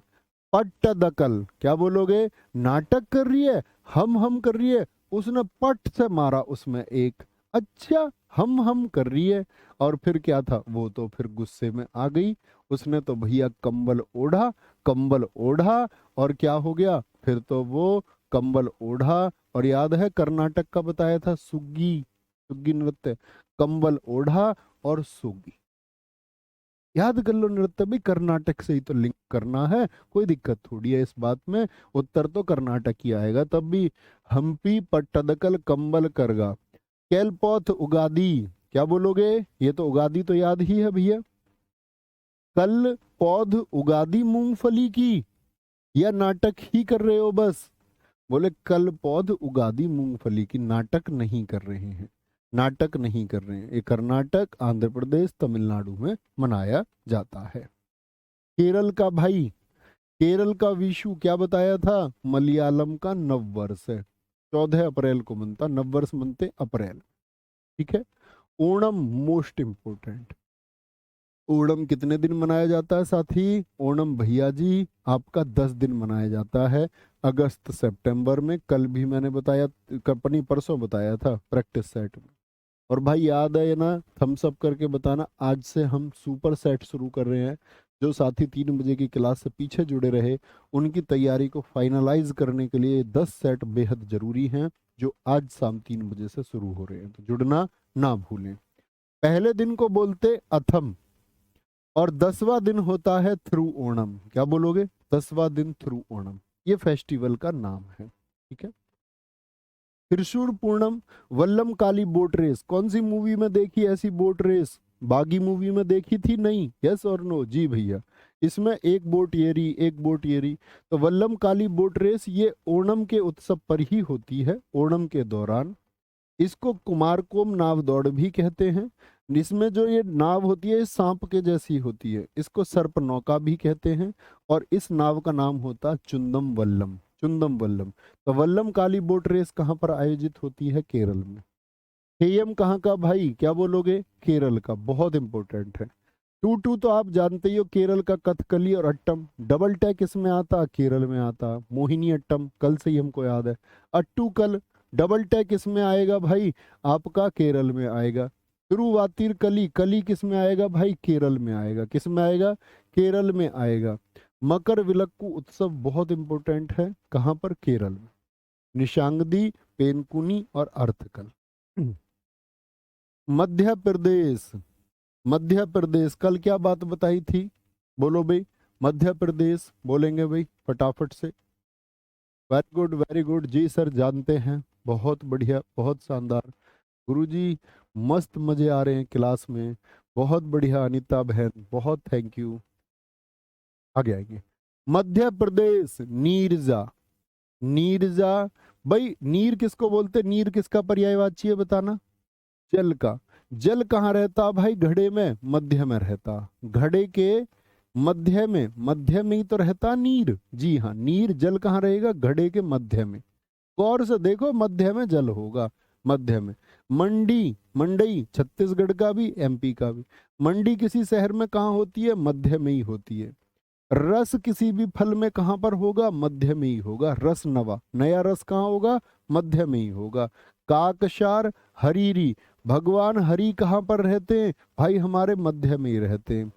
पट्टदकल, क्या बोलोगे? नाटक कर रही है, हम कर रही है, उसने पट से मारा उसमें एक। अच्छा, हम कर रही है। और फिर क्या था, वो तो फिर गुस्से में आ गई, उसने तो भैया कंबल ओढ़ा, कंबल ओढ़ा, और क्या हो गया फिर? तो वो कंबल ओढ़ा, और याद है कर्नाटक का बताया था सुग्गी, सुग्गी नृत्य। कंबल ओढ़ा और सुग्गी, याद कर लो नृत्य भी कर्नाटक से ही तो लिंक करना है, कोई दिक्कत थोड़ी है इस बात में। उत्तर तो कर्नाटक ही आएगा तब भी। हम्पी, पट्टदकल, कंबल, करगा। कैलपौथ, उगादी, क्या बोलोगे? ये तो उगादी तो याद ही है भैया। कल पौध उगादी मूंगफली की, या नाटक ही कर रहे हो बस? बोले कल पौध उगादी मूंगफली की, नाटक नहीं कर रहे हैं, नाटक नहीं कर रहे हैं। ये कर्नाटक, आंध्र प्रदेश, तमिलनाडु में मनाया जाता है। केरल का भाई, केरल का विशु क्या बताया था? मलयालम का नववर्ष है, 14 अप्रैल को मनता, नववर्ष मनते अप्रैल। ठीक है। Onam most important. ओणम कितने दिन मनाया जाता है साथी? ओणम भैया जी आपका 10 दिन मनाया जाता है, अगस्त सितंबर में। कल भी मैंने बताया, कंपनी परसों बताया था प्रैक्टिस सेट में। और भाई याद है ना, थम्स अप करके बताना। आज से हम सुपर सेट शुरू कर रहे हैं। जो साथी 3 बजे की क्लास से पीछे जुड़े रहे, उनकी तैयारी को फाइनलाइज करने के लिए 10 सेट बेहद जरूरी हैं, जो आज शाम 3 बजे से शुरू हो रहे हैं, तो जुड़ना ना भूलें। पहले दिन को बोलते अथम, और 10वां दिन होता है थ्रू ओणम। क्या बोलोगे? 10वां दिन थ्रू ओणम, ये फेस्टिवल का नाम है। ठीक है। त्रिशूर पूर्णम, वल्लम काली बोट रेस। कौन सी मूवी में देखी ऐसी बोट रेस? बागी मूवी में देखी थी? नहीं? यस और नो? जी भैया। इसमें एक बोट ये रही, एक बोट ये रही। तो वल्लम काली बोट रेस ये ओणम के उत्सव पर ही होती है, ओणम के दौरान। इसको कुमारकोम नाव दौड़ भी कहते हैं। इसमें जो ये नाव होती है, सांप के जैसी होती है, इसको सर्प नौका भी कहते हैं। और इस नाव का नाम होता है चुंदम वल्लम, चुंदम वल्लम। तो वल्लम काली बोट रेस कहाँ पर आयोजित होती है? केरल में। थेयम कहाँ का भाई? क्या बोलोगे? केरल का। बहुत इंपॉर्टेंट है। टू टू तो आप जानते ही हो, केरल का कथकली और अट्टम। डबल टैक इसमें आता, केरल में आता, मोहिनी अट्टम, कल से ही हमको याद है। अट्टू कल, डबल टैक इसमें आएगा भाई, आपका केरल में आएगा। तिरुवातिर कली, कली किस में आएगा भाई? केरल में आएगा। किस में आएगा? केरल में आएगा। मकर विलक्कू उत्सव बहुत इंपॉर्टेंट है, कहाँ पर? केरल में। निशांगदी, पेनकुनी और अर्थकल। मध्य प्रदेश, मध्य प्रदेश कल क्या बात बताई थी? बोलो भाई। मध्य प्रदेश बोलेंगे भाई फटाफट से। वेरी गुड, वेरी गुड जी सर, जानते हैं। बहुत बढ़िया, बहुत शानदार गुरुजी। मस्त मजे आ रहे हैं क्लास में। बहुत बढ़िया अनीता बहन, बहुत थैंक यू। आगे आएंगे। मध्य प्रदेश, नीरजा। नीरजा भाई, नीर किसको बोलते? नीर किसका पर्यायवाची है बताना? जल का। जल कहाँ रहता भाई? घड़े में, मध्य में रहता। घड़े के मध्य में, मध्य में ही तो रहता नीर। जी हाँ, नीर जल कहाँ रहेगा? घड़े के मध्य में। गौर से देखो, मध्य में जल होगा, मध्य में। मंडी, मंडई छत्तीसगढ़ का भी, एमपी का भी। मंडी किसी शहर में कहाँ होती है? मध्य में ही होती है। रस किसी भी फल में कहाँ पर होगा? मध्य में ही होगा। रस नवा, नया रस कहाँ होगा? मध्य में ही होगा। काकशार, हरीरी, भगवान हरि कहाँ पर रहते हैं भाई? हमारे मध्य में ही रहते हैं।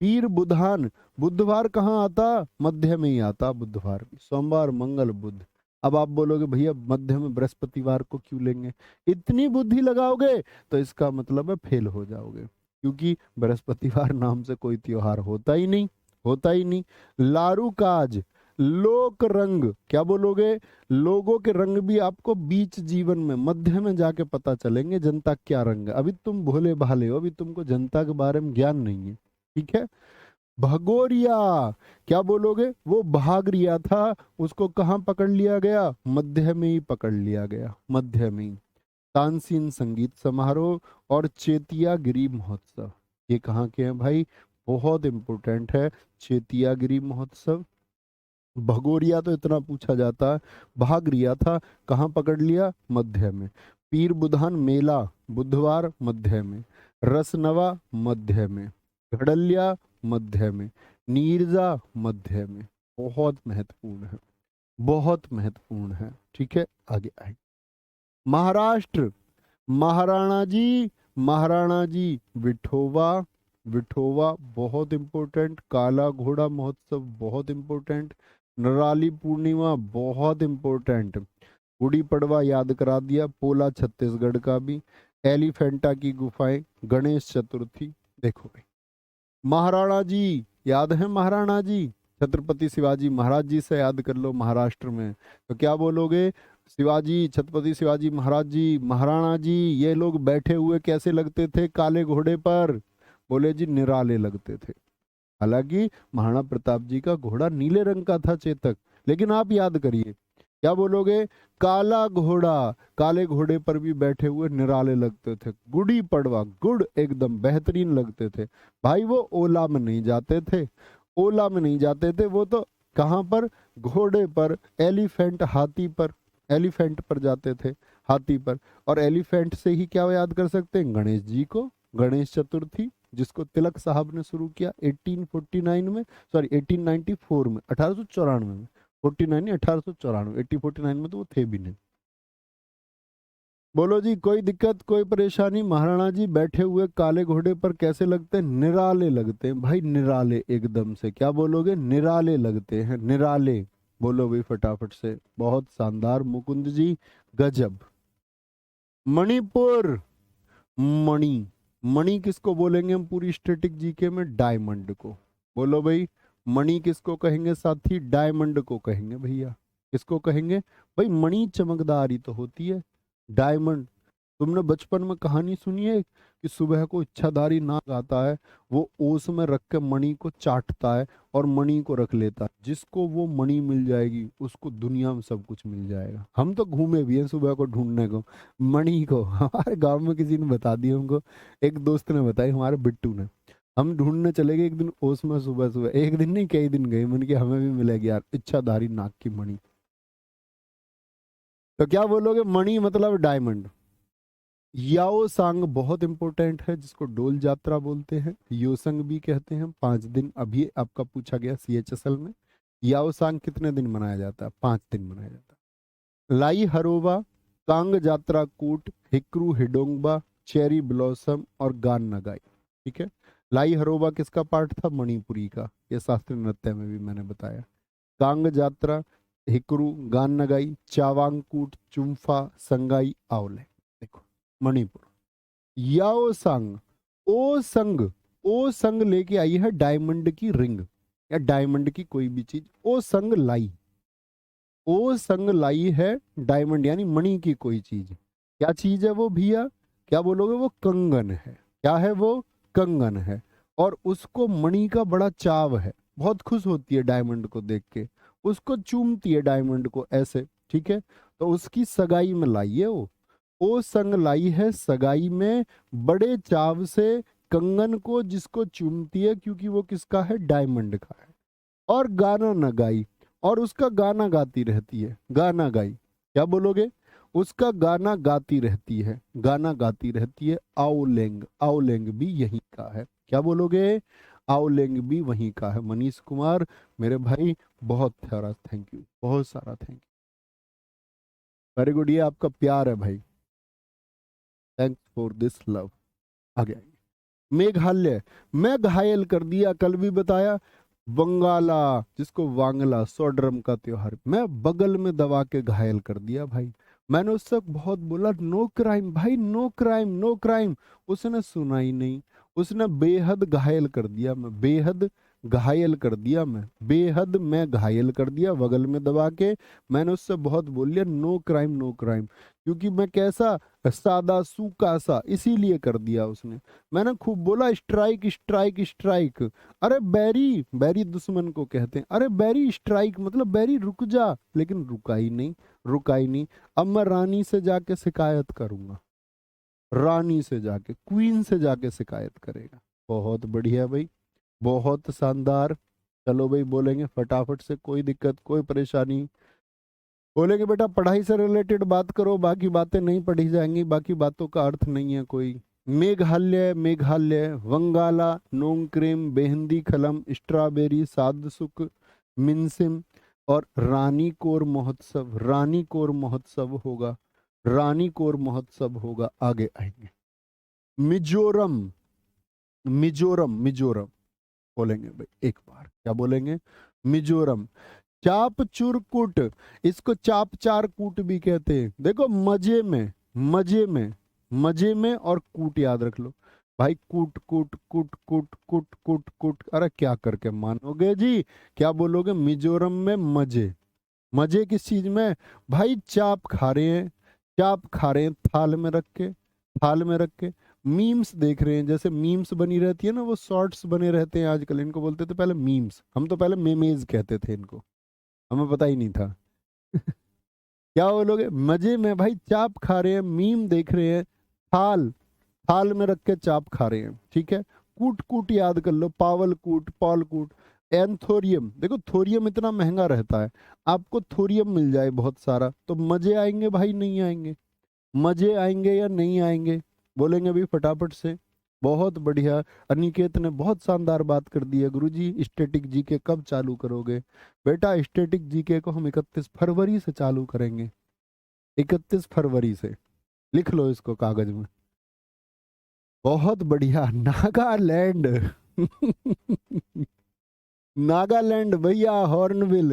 पीर बुधान, बुधवार कहाँ आता? मध्य में ही आता, बुधवार भी। सोमवार, मंगल, बुध। अब आप बोलोगे भैया मध्य में बृहस्पतिवार को क्यों लेंगे? इतनी बुद्धि लगाओगे तो इसका मतलब है फेल हो जाओगे, क्योंकि बृहस्पतिवार नाम से कोई त्योहार होता ही नहीं, होता ही नहीं। लारू काज, लोक रंग, क्या बोलोगे? लोगों के रंग भी आपको बीच जीवन में, मध्य में जाके पता चलेंगे, जनता क्या रंग है। अभी तुम भोले भाले हो, अभी तुमको जनता के बारे में ज्ञान नहीं है। ठीक है। भगोरिया, क्या बोलोगे? वो भाग रिया था, उसको कहाँ पकड़ लिया गया? मध्य में ही पकड़ लिया गया, मध्य में ही। तानसीन संगीत समारोह और चेतिया गिरी महोत्सव, ये कहाँ के हैं भाई? बहुत इंपॉर्टेंट है। चेतिया गिरी महोत्सव। भगोरिया तो इतना पूछा जाता है। भाग रिया था, कहाँ पकड़ लिया? मध्य में। पीर बुधान मेला, बुधवार, मध्य में। रसनवा, मध्य में। घड़लिया, मध्य में। नीरजा, मध्य में। बहुत महत्वपूर्ण है, बहुत महत्वपूर्ण है। ठीक है, आगे आए। महाराष्ट्र, महाराणा जी, महाराणा जी विठोवा, विठोवा बहुत इंपॉर्टेंट। काला घोड़ा महोत्सव बहुत इंपॉर्टेंट। नराली पूर्णिमा बहुत इंपॉर्टेंट। गुड़ी पड़वा याद करा दिया। पोला छत्तीसगढ़ का भी। एलिफेंटा की गुफाएं, गणेश चतुर्थी। देखो भाई, महाराणा जी याद है? महाराणा जी छत्रपति शिवाजी महाराज जी से याद कर लो। महाराष्ट्र में तो क्या बोलोगे? शिवाजी, छत्रपति शिवाजी महाराज जी, महाराणा जी, ये लोग बैठे हुए कैसे लगते थे काले घोड़े पर? बोले जी निराले लगते थे। हालांकि महाराणा प्रताप जी का घोड़ा नीले रंग का था, चेतक। लेकिन आप याद करिए, क्या बोलोगे? काला घोड़ा, काले घोड़े पर भी बैठे हुए निराले लगते थे। गुड़ी पड़वा, गुड़ एकदम बेहतरीन लगते थे भाई। वो ओला में नहीं जाते थे, ओला में नहीं जाते थे, वो तो कहाँ पर? घोड़े पर, एलिफेंट, हाथी पर। एलिफेंट पर जाते थे, हाथी पर। और एलिफेंट से ही क्या याद कर सकते हैं? गणेश जी को, गणेश चतुर्थी, जिसको तिलक साहब ने शुरू किया 1849 में, सॉरी 1894 में, 1894 में। 49 नहीं, 1894, 1849 में तो वो थे भी नहीं। बोलो जी, कोई दिक्कत, कोई परेशानी? महाराणा जी बैठे हुए काले घोड़े पर कैसे लगते हैं? निराले लगते हैं भाई, निराले एकदम से। क्या बोलोगे? निराले लगते हैं, निराले। बोलो भाई फटाफट से। बहुत शानदार मुकुंद जी, गजब। मणिपुर, मणि। मणि किसको बोलेंगे हम पूरी स्टैटिक जीके में? डायमंड को। बोलो भाई, मणि किसको कहेंगे साथी? डायमंड को कहेंगे भैया। किसको कहेंगे भाई? मणि चमकदार ही तो होती है, डायमंड। तुमने बचपन में कहानी सुनी है कि सुबह को इच्छाधारी नाग आता है, वो ओस में रख के मणि को चाटता है और मणि को रख लेता है। जिसको वो मणि मिल जाएगी उसको दुनिया में सब कुछ मिल जाएगा। हम तो घूमे भी हैं सुबह को ढूंढने को मणि को। हमारे गांव में किसी ने बता दिया हमको, एक दोस्त ने बताई, हमारे बिट्टू ने। हम ढूंढने चले गए एक दिन ओस में, सुबह सुबह। एक दिन नहीं, कई दिन गए। मन की हमें भी मिलेगी यार इच्छाधारी नाग की मणि। तो क्या बोलोगे? मणि मतलब डायमंड। याओ सांग बहुत इंपॉर्टेंट है, जिसको डोल यात्रा बोलते हैं, योसंग भी कहते हैं। 5 दिन अभी आपका पूछा गया सीएचएसएल में। याओ सांग कितने दिन मनाया जाता है? 5 दिन मनाया जाता है। लाई हरोबा, कांग जात्रा कूट, हिक्रू हिडोंगबा, चेरी ब्लॉसम और गान नगाई। ठीक है। लाई हरोबा किसका पार्ट था? मणिपुरी का। ये शास्त्रीय नृत्य में भी मैंने बताया। कांग जात्रा, हिकरू, गान नगाई, चावांग कूट, चुम्फा, संगाई, आवले। देखो, मणिपुर। याओ संग, ओ संग, ओ संग लेके आई है डायमंड की रिंग या डायमंड की कोई भी चीज। ओ संग लाई, ओ संग लाई है डायमंड यानी मणि की कोई चीज। क्या चीज है वो भैया? क्या बोलोगे? वो कंगन है। क्या है वो? कंगन है। और उसको मणि का बड़ा चाव है, बहुत खुश होती है डायमंड को देख के, उसको चूमती है डायमंड को ऐसे। ठीक है। तो उसकी सगाई में लाई है वो। ओ संग लाई है सगाई में बड़े चाव से कंगन को, जिसको चूमती है क्योंकि वो किसका है? डायमंड का है। और गाना न गाई, और उसका गाना गाती रहती है। गाना गाई, क्या बोलोगे? उसका गाना गाती रहती है, गाना गाती रहती है। आओलेंग, आओलेंग भी यहीं का है। क्या बोलोगे? आओलेंग भी वहीं का है। मनीष कुमार मेरे भाई, बहुत सारा थैंक यू, बहुत सारा थैंक यू, वेरी गुड। ये आपका प्यार है भाई, थैंक्स फॉर दिस लव। आ गया। मेघालय, मैं घायल कर दिया, कल भी बताया। बंगाला, जिसको वांगला, सोड्रम का त्योहार, मैं बगल में दबा के घायल कर दिया भाई। मैंने उससे बहुत बोला नो क्राइम भाई, नो क्राइम, नो क्राइम। उसने सुना ही नहीं। उसने बेहद घायल कर दिया, मैं बेहद घायल कर दिया, मैं बेहद मैं घायल कर दिया बगल में दबा के। मैंने उससे बहुत बोल लिया नो क्राइम, नो क्राइम। क्योंकि मैं कैसा, सादा सूखा सा, इसीलिए कर दिया उसने। मैंने खूब बोला स्ट्राइक, स्ट्राइक, स्ट्राइक। अरे बैरी, बैरी दुश्मन को कहते हैं। अरे बैरी स्ट्राइक मतलब बैरी रुक जा, लेकिन रुका ही नहीं, रुका ही नहीं। अब मैं रानी से जाके शिकायत करूंगा, रानी से जाके, क्वीन से जाके शिकायत करेगा। बहुत बढ़िया भाई, बहुत शानदार। चलो भाई बोलेंगे फटाफट से, कोई दिक्कत, कोई परेशानी? बोलेंगे बेटा पढ़ाई से रिलेटेड बात करो, बाकी बातें नहीं पढ़ी जाएंगी, बाकी बातों का अर्थ नहीं है कोई। मेघालय, मेघालय, वंगाला, नोंगक्रेम, बेहंदी खलम, स्ट्रॉबेरी, सादसुक, मिनसिम और रानीकोर महोत्सव। रानीकोर महोत्सव होगा, रानीकोर महोत्सव होगा। आगे आएंगे। मिजोरम, मिजोरम, मिजोरम बोलेंगे भाई एक बार। क्या बोलेंगे? मिजोरम। चाप चुरकुट, इसको चाप चार कूट भी कहते हैं। देखो मजे में, मजे में, मजे में, और कूट याद रख लो भाई। कूट कूट कूट कूट कूट कूट कूट, अरे क्या करके मानोगे जी? क्या बोलोगे? मिजोरम में मजे। मजे किस चीज में भाई? चाप खा रहे हैं, चाप खा रहे हैं थाल में रख के, थाल में रख के। मीम्स देख रहे हैं, जैसे मीम्स बनी रहती है ना, वो शॉर्ट्स बने रहते हैं आजकल। इनको बोलते थे पहले मीम्स, हम तो पहले मेमेज कहते थे इनको, हमें पता ही नहीं था। क्या बोलोगे? मजे में भाई, चाप खा रहे हैं, मीम देख रहे हैं, थाल, थाल में रख के चाप खा रहे हैं। ठीक है। कूट कूट याद कर लो, पावल कूट, पॉल कूट। एंथोरियम, देखो थोरियम इतना महंगा रहता है, आपको थोरियम मिल जाए बहुत सारा तो मजे आएंगे भाई, नहीं आएंगे? मजे आएंगे या नहीं आएंगे? बोलेंगे भी फटाफट से। बहुत बढ़िया, अनिकेत ने बहुत शानदार बात कर दी है। गुरुजी स्टैटिक जीके कब चालू करोगे? बेटा स्टैटिक जीके को हम 31 फरवरी से चालू करेंगे, 31 फरवरी से। लिख लो इसको कागज में। बहुत बढ़िया, नागालैंड। नागालैंड भैया, हॉर्नबिल।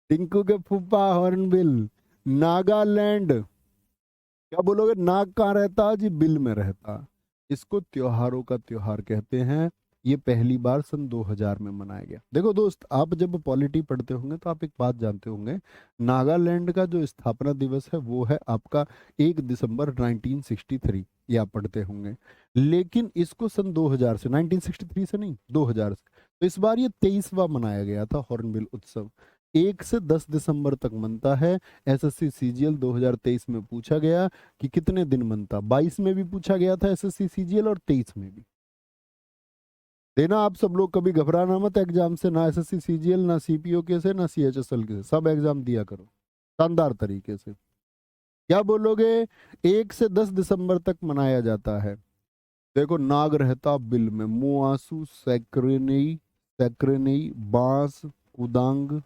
टिंकू के फूफा हॉर्नबिल। नागालैंड। क्या बोलोगे, नाग कहाँ रहता जी? बिल में रहता। इसको त्योहारों का त्योहार कहते हैं। ये पहली बार सन 2000 में मनाया गया। देखो दोस्त, आप जब पॉलिटी पढ़ते होंगे तो आप एक बात जानते होंगे, नागालैंड का जो स्थापना दिवस है वो है आपका 1 दिसंबर 1963, ये आप पढ़ते होंगे। लेकिन इसको सन 2000 से, 1963 से नहीं, 2000 से, तो इस बार ये 23वां मनाया गया था हॉर्नबिल उत्सव। 1 से 10 दिसंबर तक मनता है। एसएससी सीजीएल 2023 में पूछा गया कि कितने दिन मनता। 22 में भी पूछा गया था एसएससी सीजीएल, और 23 में भी। देना आप सब लोग, कभी घबराना मत एग्जाम से, ना एसएससी सीजीएल, ना सीपीओ के से, ना सीएचएसएल के से, सब एग्जाम दिया करो शानदार तरीके से। क्या बोलोगे? 1 से 10 दिसंबर तक मनाया जाता है। देखो, नाग रहता बिल में, मुआसू, सैक्रेनेई, सैक्रेनेई, बांस, कुदांग,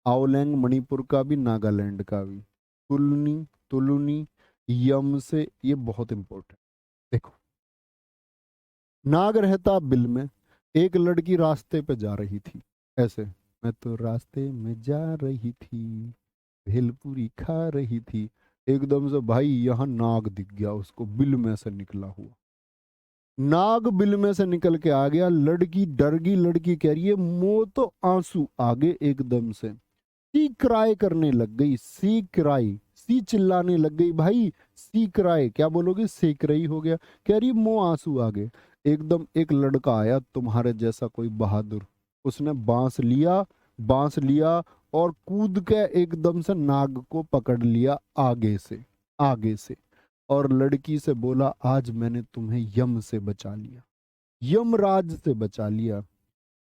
आवलैंग मणिपुर का भी, नागालैंड का भी, तुलनी, तुलुनी, यम से, ये बहुत इंपॉर्टेंट। देखो, नाग रहता बिल में। एक लड़की रास्ते पे जा रही थी, ऐसे, मैं तो रास्ते में जा रही थी, भेलपूरी खा रही थी। एकदम से भाई यहाँ नाग दिख गया उसको, बिल में से निकला हुआ। नाग बिल में से निकल के आ गया। लड़की डर गई, लड़की कह रही है मुंह तो आंसू आगे एकदम से। सी क्राई करने लग गई, सी क्राई, सी चिल्लाने लग गई भाई। सी क्राई क्या बोलोगे, सेक रही हो गया। कह रही मुंह आंसू आगे। एकदम एक लड़का आया तुम्हारे जैसा, कोई बहादुर। उसने बांस लिया, बांस लिया, और कूद के एकदम से नाग को पकड़ लिया आगे से, आगे से। और लड़की से बोला, आज मैंने तुम्हें यम से बचा लिया, यमराज से बचा लिया।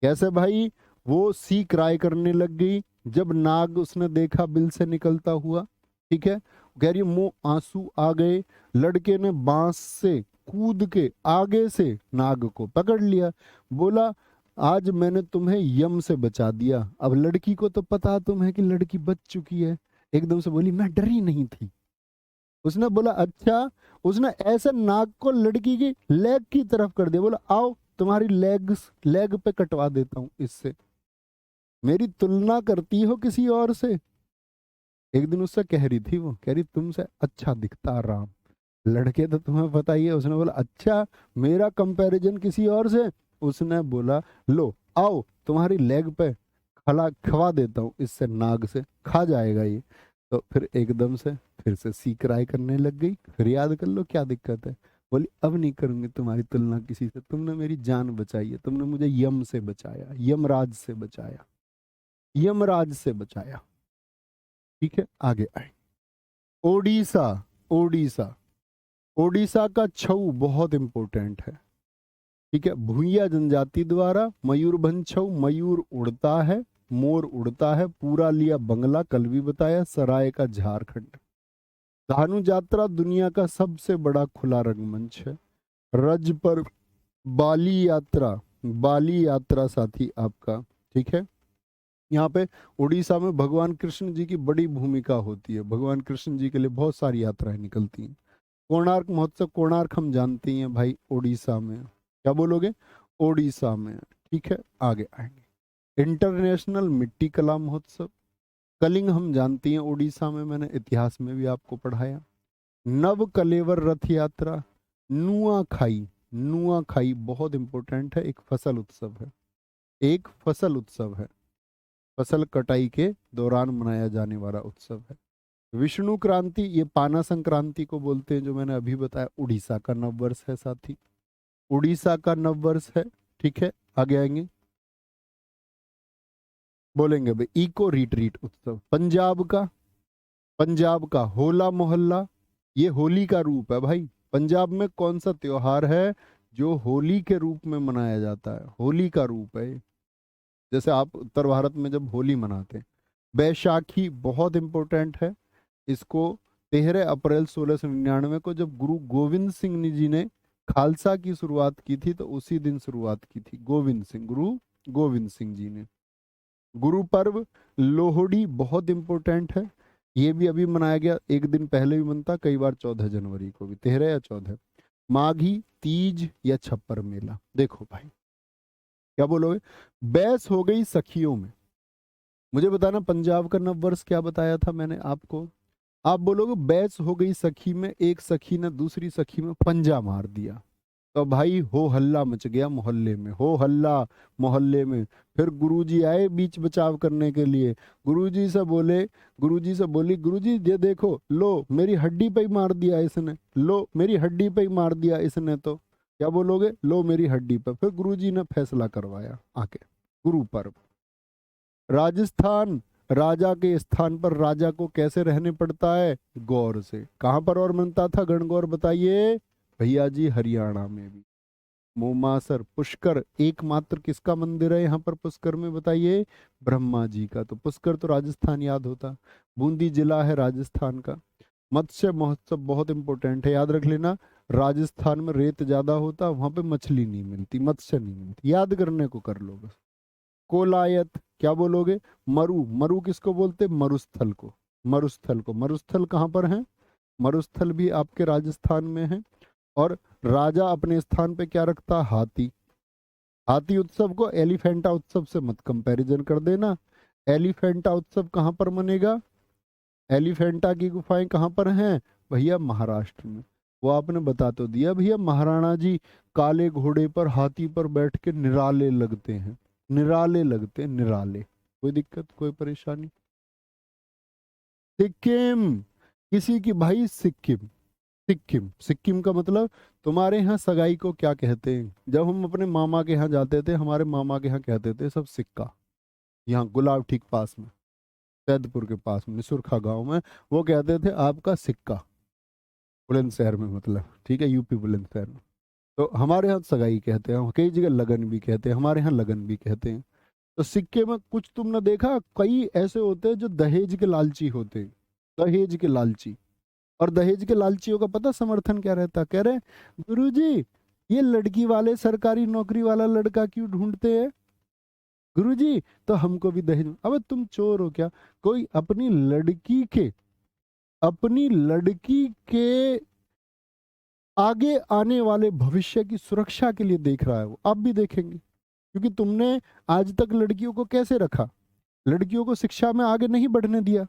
कैसे भाई? वो सी क्राई करने लग गई जब नाग उसने देखा बिल से निकलता हुआ। ठीक है, कह रही मुंह आंसू आ गए। लड़के ने बांस से कूद के आगे से नाग को पकड़ लिया। बोला, आज मैंने तुम्हें यम से बचा दिया। अब लड़की को तो पता तुम्हें कि लड़की बच चुकी है। एकदम से बोली, मैं डरी नहीं थी। उसने बोला, अच्छा। उसने ऐसे नाक को लड़की की लेग की तरफ कर दिया। बोला, आओ तुम्हारी लेग पे कटवा देता हूं इससे। मेरी तुलना करती हो किसी और से? एक दिन उससे कह रही थी, वो कह रही तुमसे अच्छा दिखता राम। लड़के तो तुम्हें पता ही है। उसने बोला, अच्छा, मेरा कंपैरिजन किसी और से? उसने बोला, लो आओ तुम्हारी लेग पे खला खवा देता हूँ इससे, नाग से खा जाएगा ये। तो फिर एकदम से फिर से सी क्राई करने लग गई। फिर याद कर लो क्या दिक्कत है। बोली, अब नहीं करूंगी तुम्हारी तुलना किसी से, तुमने मेरी जान बचाई है, तुमने मुझे यम से बचाया, यमराज से बचाया, यमराज से बचाया। ठीक है, आगे आए। ओडिशा, ओडिशा, ओडिशा का छऊ बहुत इंपॉर्टेंट है। ठीक है, भूइया जनजाति द्वारा मयूरभंज छऊ, मयूर उड़ता है, मोर उड़ता है, पूरा लिया बंगला, कल भी बताया, सराय का झारखंड। धानु यात्रा दुनिया का सबसे बड़ा खुला रंगमंच है। रज पर बाली यात्रा, बाली यात्रा साथी आपका। ठीक है, यहाँ पे उड़ीसा में भगवान कृष्ण जी की बड़ी भूमिका होती है। भगवान कृष्ण जी के लिए बहुत सारी यात्राएं निकलती हैं। कोणार्क महोत्सव, कोणार्क हम जानते हैं भाई, उड़ीसा में। क्या बोलोगे? उड़ीसा में। ठीक है, आगे आएंगे। इंटरनेशनल मिट्टी कला महोत्सव, कलिंग हम जानती हैं उड़ीसा में, मैंने इतिहास में भी आपको पढ़ाया। नव कलेवर रथ यात्रा, नुआखाई, नुआखाई बहुत इंपॉर्टेंट है, एक फसल उत्सव है, एक फसल उत्सव है, फसल कटाई के दौरान मनाया जाने वाला उत्सव है। विष्णु क्रांति, ये पाना संक्रांति को बोलते हैं, जो मैंने अभी बताया, उड़ीसा का नववर्ष है साथी, उड़ीसा का नववर्ष है। ठीक है, आगे आएंगे, बोलेंगे भाई इको रिट्रीट उत्सव, पंजाब का, पंजाब का होला मोहल्ला, ये होली का रूप है भाई। पंजाब में कौन सा त्योहार है जो होली के रूप में मनाया जाता है? होली का रूप है ये। जैसे आप उत्तर भारत में जब होली मनाते हैं। बैशाखी बहुत इंपॉर्टेंट है। इसको 13 अप्रैल 1699 को जब गुरु गोविंद सिंह जी ने खालसा की शुरुआत की थी, तो उसी दिन शुरुआत की थी गोविंद सिंह, गुरु गोविंद सिंह जी ने। गुरु पर्व लोहड़ी बहुत इंपॉर्टेंट है। ये भी अभी मनाया गया, एक दिन पहले भी मनता, कई बार 14 जनवरी को भी, 13 या 14। माघी, तीज या छप्पर मेला। देखो भाई, क्या बोलोगे? बैस हो गई सखियों में। मुझे बताना पंजाब का नववर्ष क्या बताया था मैंने आपको? आप बोलोगे बैस हो गई सखी में, एक सखी ने दूसरी सखी में पंजा मार दिया। तो भाई हो हल्ला मच गया मोहल्ले में, हो हल्ला मोहल्ले में। फिर गुरुजी आए बीच बचाव करने के लिए। गुरुजी से बोले, गुरुजी से बोली, गुरुजी ये देखो, लो मेरी हड्डी पे ही मार दिया इसने, लो मेरी हड्डी पे ही मार दिया इसने। तो क्या बोलोगे? लो मेरी हड्डी पे। फिर गुरुजी ने फैसला करवाया आके। गुरु पर्व। राजस्थान, राजा के स्थान पर राजा को कैसे रहने पड़ता है? गौर से। कहां पर और मनता था गणगौर बताइए? भैया जी हरियाणा में भी। मोमासर, पुष्कर, एकमात्र किसका मंदिर है यहाँ पर पुष्कर में बताइए? ब्रह्मा जी का। तो पुष्कर तो राजस्थान याद होता। बूंदी जिला है राजस्थान का। मत्स्य महोत्सव बहुत इंपॉर्टेंट है, याद रख लेना। राजस्थान में रेत ज्यादा होता, वहां पे मछली नहीं मिलती, मत्स्य नहीं मिलती, याद करने को कर लो बस। कोलायत, क्या बोलोगे? मरु, मरु किसको बोलते? मरुस्थल को। मरुस्थल को, मरुस्थल कहाँ पर है? मरुस्थल भी आपके राजस्थान में है। और राजा अपने स्थान पे क्या रखता? हाथी। हाथी उत्सव को एलिफेंटा उत्सव से मत कंपैरिजन कर देना। एलिफेंटा उत्सव कहाँ पर मनेगा? एलिफेंटा की गुफाएं कहाँ पर हैं? भैया महाराष्ट्र में। वो आपने बता तो दिया भैया, महाराणा जी काले घोड़े पर हाथी पर बैठ के निराले लगते हैं, निराले लगते हैं, निराले। कोई दिक्कत, कोई परेशानी? सिक्किम, किसी की भाई सिक्किम। सिक्किम, सिक्किम का मतलब, तुम्हारे यहाँ सगाई को क्या कहते हैं? जब हम अपने मामा के यहाँ जाते थे, हमारे मामा के यहाँ कहते थे सब सिक्का। यहाँ गुलाब ठीक पास में, सैदपुर के पास में सुरखा गांव में, वो कहते थे आपका सिक्का। बुलंदशहर में मतलब, ठीक है, यूपी बुलंदशहर में। तो हमारे यहाँ सगाई कहते हैं, कई जगह लगन भी कहते हैं, हमारे यहाँ लगन भी कहते हैं। तो सिक्के में कुछ तुमने देखा, कई ऐसे होते हैं जो दहेज के लालची होते हैं, दहेज के लालची। और दहेज के लालचियों का पता समर्थन क्या रहता? कह रहे गुरुजी ये लड़की वाले सरकारी नौकरी वाला लड़का क्यों ढूंढते हैं गुरुजी, तो हमको भी दहेज। अबे तुम चोर हो क्या? कोई अपनी लड़की के आगे आने वाले भविष्य की सुरक्षा के लिए देख रहा है, वो आप भी देखेंगे। क्योंकि तुमने आज तक लड़कियों को कैसे रखा? लड़कियों को शिक्षा में आगे नहीं बढ़ने दिया।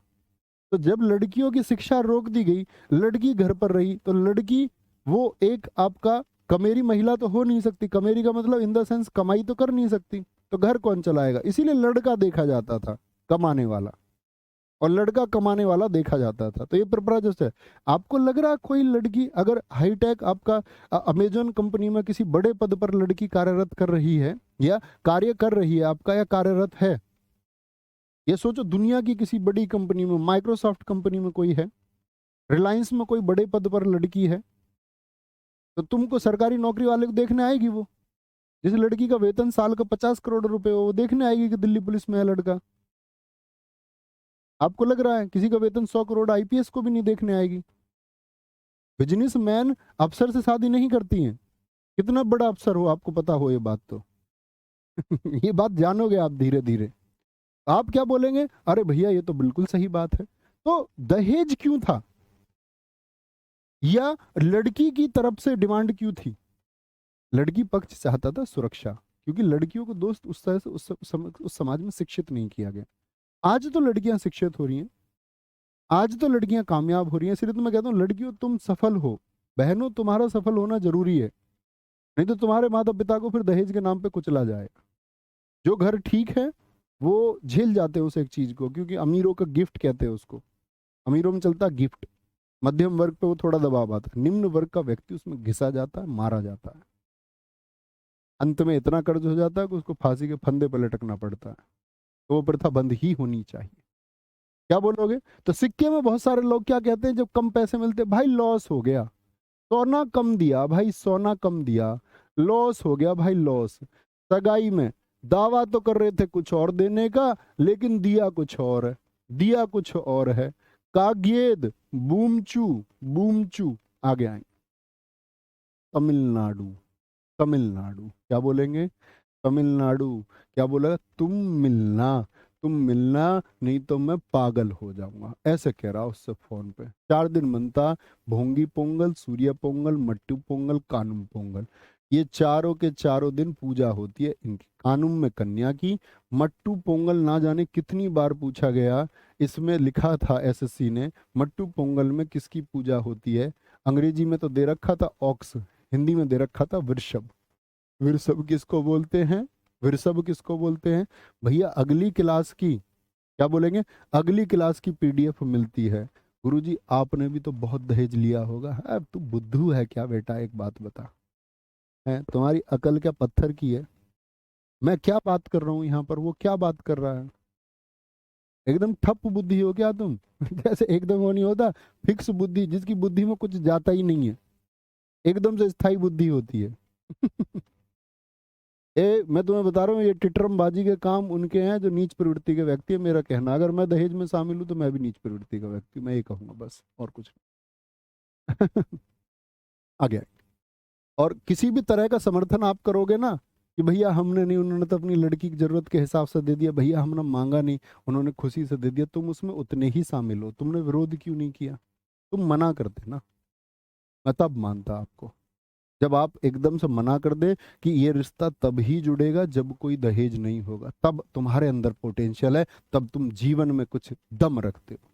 तो जब लड़कियों की शिक्षा रोक दी गई, लड़की घर पर रही, तो लड़की वो एक आपका कमेरी महिला तो हो नहीं सकती। कमेरी का मतलब इन द सेंस कमाई तो कर नहीं सकती, तो घर कौन चलाएगा? इसीलिए लड़का देखा जाता था कमाने वाला, और लड़का कमाने वाला देखा जाता था। तो ये परंपरा जैसे है। आपको लग रहा कोई लड़की अगर हाईटेक आपका अमेजन कंपनी में किसी बड़े पद पर लड़की कार्यरत कर रही है, या कार्य कर रही है आपका, या कार्यरत है, ये सोचो दुनिया की किसी बड़ी कंपनी में, माइक्रोसॉफ्ट कंपनी में कोई है, रिलायंस में कोई बड़े पद पर लड़की है, तो तुमको सरकारी नौकरी वाले को देखने आएगी वो? जिस लड़की का वेतन साल का 50 करोड़ रुपए हो, वो देखने आएगी कि दिल्ली पुलिस में है लड़का? आपको लग रहा है किसी का वेतन 100 करोड़ आईपीएस को भी नहीं देखने आएगी? बिजनेसमैन अफसर से शादी नहीं करती हैं, कितना बड़ा अफसर हो आपको पता हो ये बात तो। ये बात जानोगे आप धीरे धीरे। आप क्या बोलेंगे? अरे भैया ये तो बिल्कुल सही बात है। तो दहेज क्यों था, या लड़की की तरफ से डिमांड क्यों थी? लड़की पक्ष चाहता था सुरक्षा, क्योंकि लड़कियों को दोस्त उस तरह से उस समाज में शिक्षित नहीं किया गया। आज तो लड़कियां शिक्षित हो रही हैं, आज तो लड़कियां कामयाब हो रही हैं, इसलिए तो मैं कहता हूँ लड़कियों तुम सफल हो, बहनों तुम्हारा सफल होना जरूरी है। नहीं तो तुम्हारे माता पिता को फिर दहेज के नाम पे कुचला जाएगा। जो घर ठीक है वो झेल जाते हैं उस एक चीज को, क्योंकि अमीरों का गिफ्ट कहते हैं उसको, अमीरों में चलता गिफ्ट। मध्यम वर्ग पे वो थोड़ा दबाव आता है, निम्न वर्ग का व्यक्ति उसमें घिसा जाता है, मारा जाता है, अंत में इतना कर्ज हो जाता है कि उसको फांसी के फंदे पर लटकना पड़ता है। तो वो प्रथा बंद ही होनी चाहिए। क्या बोलोगे? तो सिक्के में बहुत सारे लोग क्या कहते हैं, जब कम पैसे मिलते, भाई लॉस हो गया, सोना कम दिया भाई, सोना कम दिया, लॉस हो गया भाई, लॉस। सगाई में दावा तो कर रहे थे कुछ और देने का, लेकिन दिया कुछ और है, दिया कुछ और है। काग्येद, बूमचू, बूमचू। आगे आए, तमिलनाडु, तमिलनाडु क्या बोलेंगे? तमिलनाडु। क्या बोला? तुम मिलना, तुम मिलना, नहीं तो मैं पागल हो जाऊंगा, ऐसे कह रहा उससे फोन पे। 4 दिन मनता, भोंगी पोंगल, सूर्य पोंगल, मट्टू पोंगल, कानुम पोंगल, ये चारों के चारों दिन पूजा होती है इनकी। कानुम में कन्या की, मट्टू पोंगल ना जाने कितनी बार पूछा गया, इसमें लिखा था एसएससी ने, मट्टू पोंगल में किसकी पूजा होती है? अंग्रेजी में तो दे रखा था ऑक्स, हिंदी में दे रखा था वृषभ। वृषभ किसको बोलते हैं? वृषभ किसको बोलते हैं? भैया अगली क्लास की, क्या बोलेंगे, अगली क्लास की पीडीएफ मिलती है। गुरुजी आपने भी तो बहुत दहेज लिया होगा। अब तू बुद्धू है क्या बेटा, एक बात बता, है तुम्हारी अकल क्या पत्थर की है? मैं क्या बात कर रहा हूँ यहाँ पर, वो क्या बात कर रहा है? एकदम ठप बुद्धि हो क्या तुम? जैसे एकदम वो नहीं होता, फिक्स बुद्धि, जिसकी बुद्धि में कुछ जाता ही नहीं है, एकदम से स्थायी बुद्धि होती है। मैं तुम्हें बता रहा हूँ, ये टिटरमबाजी के काम उनके हैं जो नीच प्रवृत्ति के व्यक्ति है। मेरा कहना, अगर मैं दहेज में शामिल हूँ तो मैं भी नीच प्रवृत्ति का व्यक्ति, मैं ये कहूंगा बस, और कुछ नहीं। आ गया। और किसी भी तरह का समर्थन आप करोगे ना कि भैया हमने नहीं, उन्होंने तो अपनी लड़की की जरूरत के हिसाब से दे दिया, भैया हमने मांगा नहीं, उन्होंने खुशी से दे दिया, तुम उसमें उतने ही शामिल हो। तुमने विरोध क्यों नहीं किया? तुम मना करते ना, मैं तब मानता आपको। जब आप एकदम से मना कर दे कि ये रिश्ता तब ही जुड़ेगा जब कोई दहेज नहीं होगा, तब तुम्हारे अंदर पोटेंशियल है, तब तुम जीवन में कुछ दम रखते हो।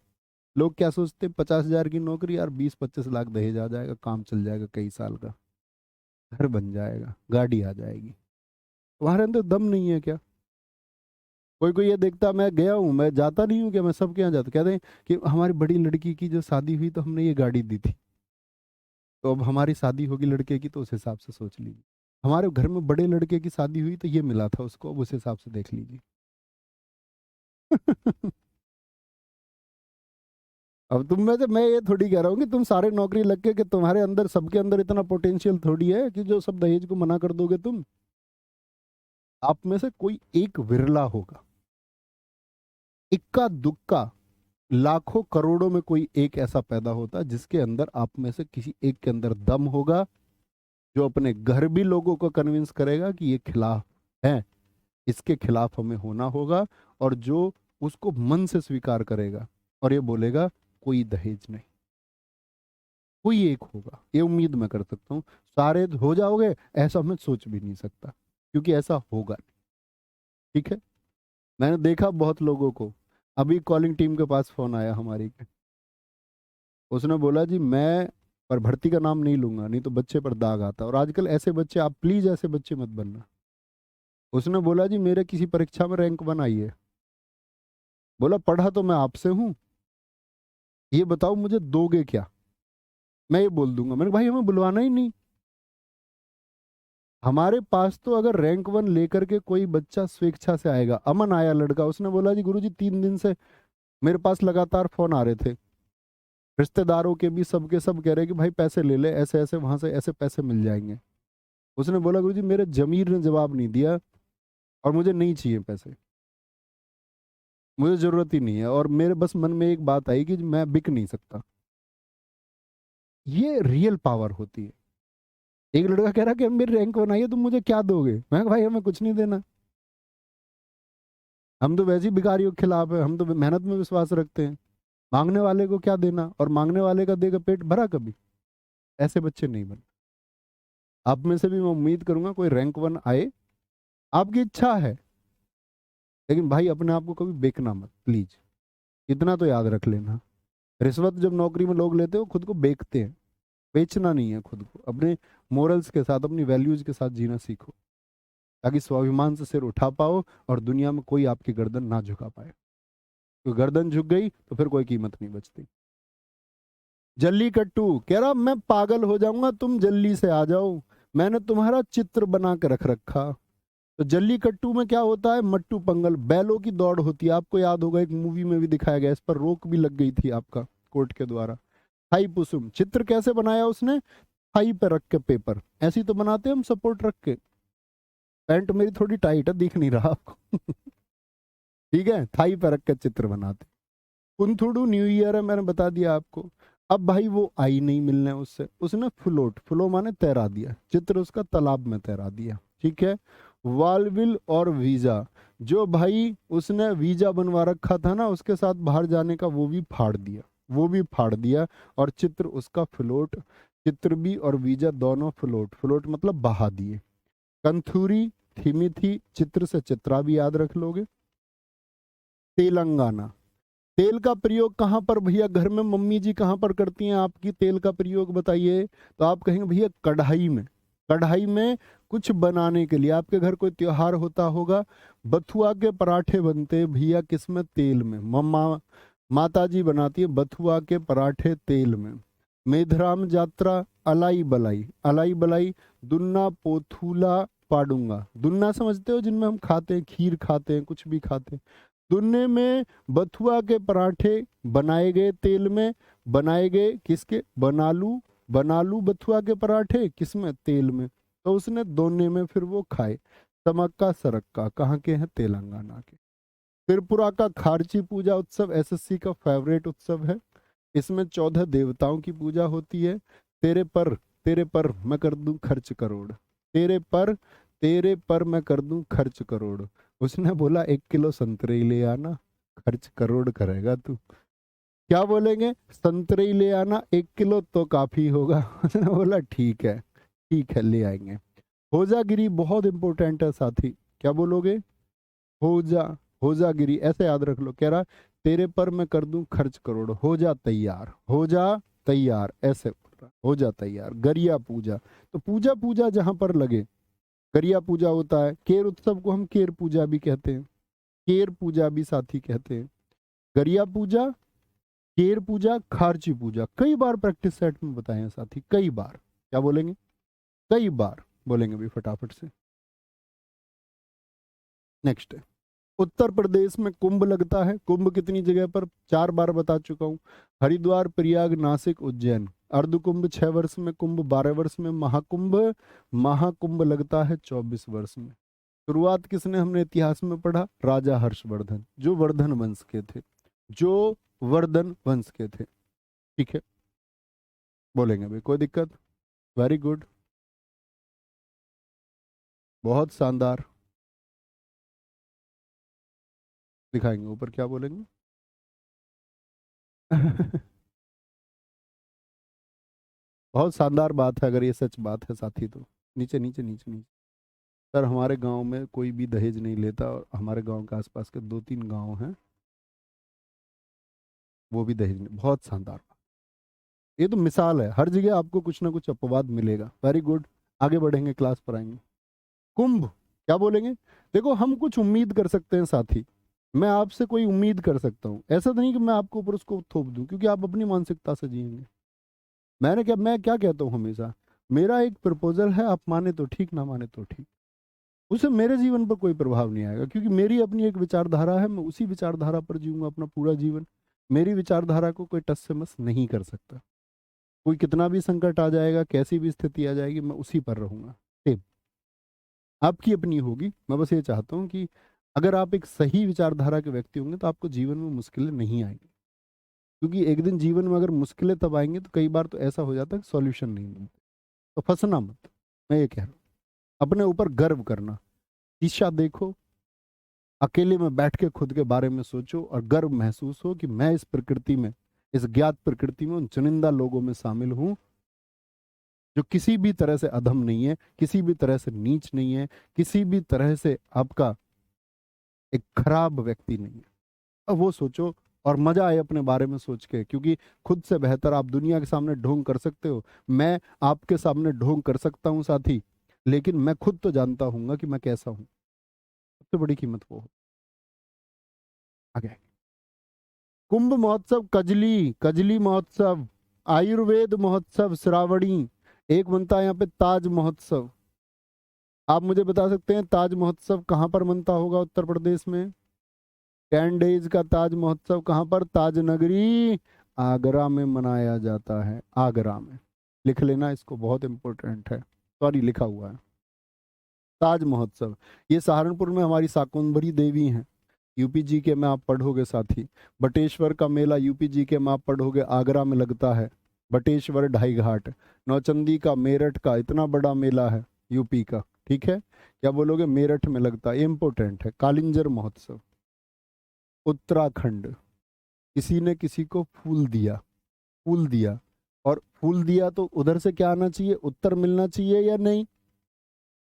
लोग क्या सोचते, 50,000 की नौकरी यार, 20-25 लाख दहेज आ जाएगा, काम चल जाएगा, कई साल का घर बन जाएगा, गाड़ी आ जाएगी। तुम्हारे अंदर दम नहीं है क्या? कोई कोई ये देखता, मैं गया हूँ, मैं जाता नहीं हूँ क्या, मैं सबके यहाँ जाता, कहते हैं कि हमारी बड़ी लड़की की जो शादी हुई तो हमने ये गाड़ी दी थी, तो अब हमारी शादी होगी लड़के की तो उस हिसाब से सोच लीजिए। हमारे घर में बड़े लड़के की शादी हुई तो ये मिला था उसको, अब उस हिसाब से देख लीजिए। अब तुम में से मैं ये थोड़ी कह रहा हूँ कि तुम सारे नौकरी लग के, कि तुम्हारे अंदर, सबके अंदर इतना पोटेंशियल थोड़ी है कि जो सब दहेज को मना कर दोगे तुम। आप में से कोई एक विरला होगा, इक्का दुक्का, लाखों करोड़ों में कोई एक ऐसा पैदा होता जिसके अंदर, आप में से किसी एक के अंदर दम होगा, जो अपने घर भी लोगों को कन्विंस करेगा कि ये खिलाफ है, इसके खिलाफ हमें होना होगा, और जो उसको मन से स्वीकार करेगा और ये बोलेगा कोई दहेज नहीं। कोई एक होगा, ये उम्मीद मैं कर सकता हूँ। सारे हो जाओगे ऐसा मैं सोच भी नहीं सकता, क्योंकि ऐसा होगा नहीं। ठीक है, मैंने देखा बहुत लोगों को। अभी कॉलिंग टीम के पास फोन आया हमारी के, उसने बोला जी मैं, पर भर्ती का नाम नहीं लूंगा नहीं तो बच्चे पर दाग आता, और आजकल ऐसे बच्चे, आप प्लीज ऐसे बच्चे मत बनना। उसने बोला जी मेरे किसी परीक्षा में रैंक 1 आई है, बोला पढ़ा तो मैं आपसे हूँ, ये बताओ मुझे दोगे क्या? मैं ये बोल दूंगा। मैंने कहा, भाई हमें बुलवाना ही नहीं। हमारे पास तो अगर रैंक 1 लेकर के कोई बच्चा स्वेच्छा से आएगा। अमन आया लड़का, उसने बोला जी गुरुजी 3 दिन से मेरे पास लगातार फोन आ रहे थे, रिश्तेदारों के भी, सबके सब कह रहे कि भाई पैसे ले ले, ऐसे ऐसे वहां से ऐसे पैसे मिल जाएंगे। उसने बोला गुरुजी मेरे जमीर ने जवाब नहीं दिया, और मुझे नहीं चाहिए पैसे, मुझे जरूरत ही नहीं है, और मेरे बस मन में एक बात आई कि मैं बिक नहीं सकता। ये रियल पावर होती है। एक लड़का कह रहा कि मेरी रैंक 1 आई है, तुम मुझे क्या दोगे? मैं कहा, भाई हमें कुछ नहीं देना, हम तो वैसे ही भिखारियों के खिलाफ है, हम तो मेहनत में विश्वास रखते हैं। मांगने वाले को क्या देना, और मांगने वाले का देगा पेट भरा कभी? ऐसे बच्चे नहीं बन। आप में से भी मैं उम्मीद करूंगा कोई रैंक 1 आए, आपकी इच्छा है, लेकिन भाई अपने आप को कभी बेचना मत प्लीज, इतना तो याद रख लेना। रिश्वत जब नौकरी में लोग लेते हो खुद को बेचते हैं, बेचना नहीं है खुद को। अपने मोरल्स के साथ, अपनी वैल्यूज के साथ जीना सीखो, ताकि स्वाभिमान से सिर उठा पाओ और दुनिया में कोई आपकी गर्दन ना झुका पाए। तो गर्दन झुक गई तो फिर कोई कीमत नहीं बचती। जल्लीकट्टू कह रहा मैं पागल हो जाऊंगा, तुम जल्दी से आ जाओ, मैंने तुम्हारा चित्र बना के रख रखा। तो जल्लीकट्टू में क्या होता है, मट्टू पंगल, बैलों की दौड़ होती है। आपको याद होगा एक मूवी में भी दिखाया गया, इस पर रोक भी लग गई थी आपका कोर्ट के द्वारा। थाई पुसुम, चित्र कैसे बनाया उसने? थाई पे रख के पेपर, ऐसी तो बनाते हैं हम सपोर्ट रख के। पैंट मेरी थोड़ी टाइट है, दिख नहीं रहा आपको। ठीक है, थाई पे रख के चित्र बनाते। कुंथुडू न्यू ईयर है, मैंने बता दिया आपको। अब भाई वो आई नहीं मिलने उससे, उसने फ्लोट, फ्लो माने तैरा दिया, चित्र उसका तालाब में तैरा दिया। ठीक है, वालविल और वीजा, जो भाई उसने वीजा बनवा रखा था ना उसके साथ बाहर जाने का, वो भी फाड़ दिया, वो भी फाड़ दिया। और चित्र उसका फ्लोट, चित्र भी और वीजा दोनों फ्लोट, फ्लोट मतलब बहा दिए। कंथूरी थीमी थी, चित्र से चित्रा भी याद रख लोगे। तेलंगाना, तेल का प्रयोग कहाँ पर भैया, घर में मम्मी जी कहाँ पर करती हैं आपकी तेल का प्रयोग बताइए, तो आप कहेंगे भैया कढ़ाई में, कढ़ाई में कुछ बनाने के लिए। आपके घर कोई त्योहार होता होगा, बथुआ के पराठे बनते हैं भैया किसमें, तेल में। मम्मा माता जी बनाती है बथुआ के पराठे तेल में। मेधराम यात्रा, अलाई बलाई, अलाई बलाई, दुन्ना पोथूला पाडूंगा, दुन्ना समझते हो जिनमें हम खाते हैं, खीर खाते हैं, कुछ भी खाते हैं। दुन्ने में बथुआ के पराठे बनाए गए तेल में, बनाए गए किसके, बनालू, बनालू बथुआ के पराठे किसमें, तेल में। तो उसने दोने में फिर वो खाए। समक्का सरक्का कहाँ के हैं, तेलंगाना के। त्रिपुरा का खारची पूजा उत्सव एसएससी का फेवरेट उत्सव है। इसमें 14 देवताओं की पूजा होती है। तेरे पर, तेरे पर मैं कर दूं खर्च करोड़, तेरे पर, तेरे पर मैं कर दूं खर्च करोड़। उसने बोला 1 किलो संतरे ही ले आना, खर्च करोड़ करेगा तू। क्या बोलेंगे, संतरे ही ले आना 1 किलो तो काफी होगा। उसने बोला ठीक है, ठीक है ले आएंगे। होजागिरी बहुत इंपॉर्टेंट है साथी, क्या बोलोगे, होजा, होजागिरी ऐसे याद रख लो। कह रहा तेरे पर मैं कर दूं खर्च करोड़, हो जा तैयार, हो जा तैयार, ऐसे बोल रहा, हो जा तैयार। गरिया पूजा, तो पूजा पूजा जहां पर लगे, गरिया पूजा होता है। केर उत्सव को हम केर पूजा भी कहते हैं, केर पूजा भी साथी कहते हैं। गरिया पूजा, केर पूजा, खारची पूजा, कई बार प्रैक्टिस सेट में बताए हैं साथी, कई बार। क्या बोलेंगे, कई बार बोलेंगे भी फटाफट से। नेक्स्ट, उत्तर प्रदेश में कुंभ लगता है। कुंभ कितनी जगह पर, 4 बार बता चुका हूं। हरिद्वार, प्रयाग, नासिक, उज्जैन। अर्धकुंभ 6 वर्ष में, कुंभ 12 वर्ष में, महाकुंभ, महाकुंभ लगता है 24 वर्ष में। शुरुआत किसने हमने इतिहास में पढ़ा, राजा हर्षवर्धन, जो वर्धन वंश के थे, जो वर्धन वंश के थे। ठीक है, बोलेंगे भाई, कोई दिक्कत, वेरी गुड, बहुत शानदार। दिखाएंगे ऊपर क्या बोलेंगे। बहुत शानदार बात है, अगर ये सच बात है साथी तो। नीचे नीचे नीचे नीचे। सर हमारे गांव में कोई भी दहेज नहीं लेता, और हमारे गांव के आसपास के 2-3 गांव हैं वो भी दहेज नहीं। बहुत शानदार बात, ये तो मिसाल है, हर जगह आपको कुछ ना कुछ अपवाद मिलेगा। वेरी गुड, आगे बढ़ेंगे, क्लास पर आएंगे। कुंभ, क्या बोलेंगे, देखो हम कुछ उम्मीद कर सकते हैं साथी, मैं आपसे कोई उम्मीद कर सकता हूँ, ऐसा तो नहीं कि मैं आपके ऊपर उसको थोप दूं, क्योंकि आप अपनी मानसिकता से जिएंगे। मैं क्या कहता हूँ हमेशा, मेरा एक प्रपोजल है, आप माने तो ठीक, ना माने तो ठीक, उससे मेरे जीवन पर कोई प्रभाव नहीं आएगा, क्योंकि मेरी अपनी एक विचारधारा है, मैं उसी विचारधारा पर जीऊंगा अपना पूरा जीवन। मेरी विचारधारा को कोई टस से मस नहीं कर सकता। कोई कितना भी संकट आ जाएगा, कैसी भी स्थिति आ जाएगी, मैं उसी पर रहूंगा। सेम आपकी अपनी होगी। मैं बस ये चाहता हूँ कि अगर आप एक सही विचारधारा के व्यक्ति होंगे तो आपको जीवन में मुश्किलें नहीं आएंगी, क्योंकि एक दिन जीवन में अगर मुश्किलें तब आएंगी तो कई बार तो ऐसा हो जाता है कि सॉल्यूशन नहीं मिलता। तो फंसना मत, मैं ये कह रहा हूँ। अपने ऊपर गर्व करना, शीशा देखो, अकेले में बैठ के खुद के बारे में सोचो और गर्व महसूस हो कि मैं इस प्रकृति में, इस ज्ञात प्रकृति में, उन चुनिंदा लोगों में शामिल हूं जो किसी भी तरह से अधम नहीं है, किसी भी तरह से नीच नहीं है, किसी भी तरह से आपका एक खराब व्यक्ति नहीं है। अब वो सोचो और मजा आए अपने बारे में सोच के, क्योंकि खुद से बेहतर आप दुनिया के सामने ढोंग कर सकते हो, मैं आपके सामने ढोंग कर सकता हूँ साथी, लेकिन मैं खुद तो जानता हूँ कि मैं कैसा हूँ। सबसे बड़ी कीमत वो है। आगे, कुंभ महोत्सव, कजली, कजली महोत्सव, आयुर्वेद महोत्सव, श्रावणी, एक बनता है यहाँ पे ताज महोत्सव। आप मुझे बता सकते हैं ताज महोत्सव कहाँ पर बनता होगा उत्तर प्रदेश में। 10 डेज का ताज महोत्सव कहाँ पर, ताज नगरी आगरा में मनाया जाता है, आगरा में। लिख लेना इसको, बहुत इंपॉर्टेंट है, सॉरी लिखा हुआ है। ताज महोत्सव, ये सहारनपुर में हमारी शाकुंभरी देवी हैं, यूपी जी के में आप पढ़ोगे साथी। बटेश्वर का मेला यूपी जी के में आप पढ़ोगे, आगरा में लगता है, बटेश्वर ढाई घाट। नौचंदी का, मेरठ का इतना बड़ा मेला है यूपी का, ठीक है, क्या बोलोगे? मेरठ में लगता है, इम्पोर्टेंट है। कालिंजर महोत्सव, उत्तराखंड, किसी ने किसी को फूल दिया, फूल दिया, और फूल दिया तो उधर से क्या आना चाहिए? उत्तर मिलना चाहिए या नहीं?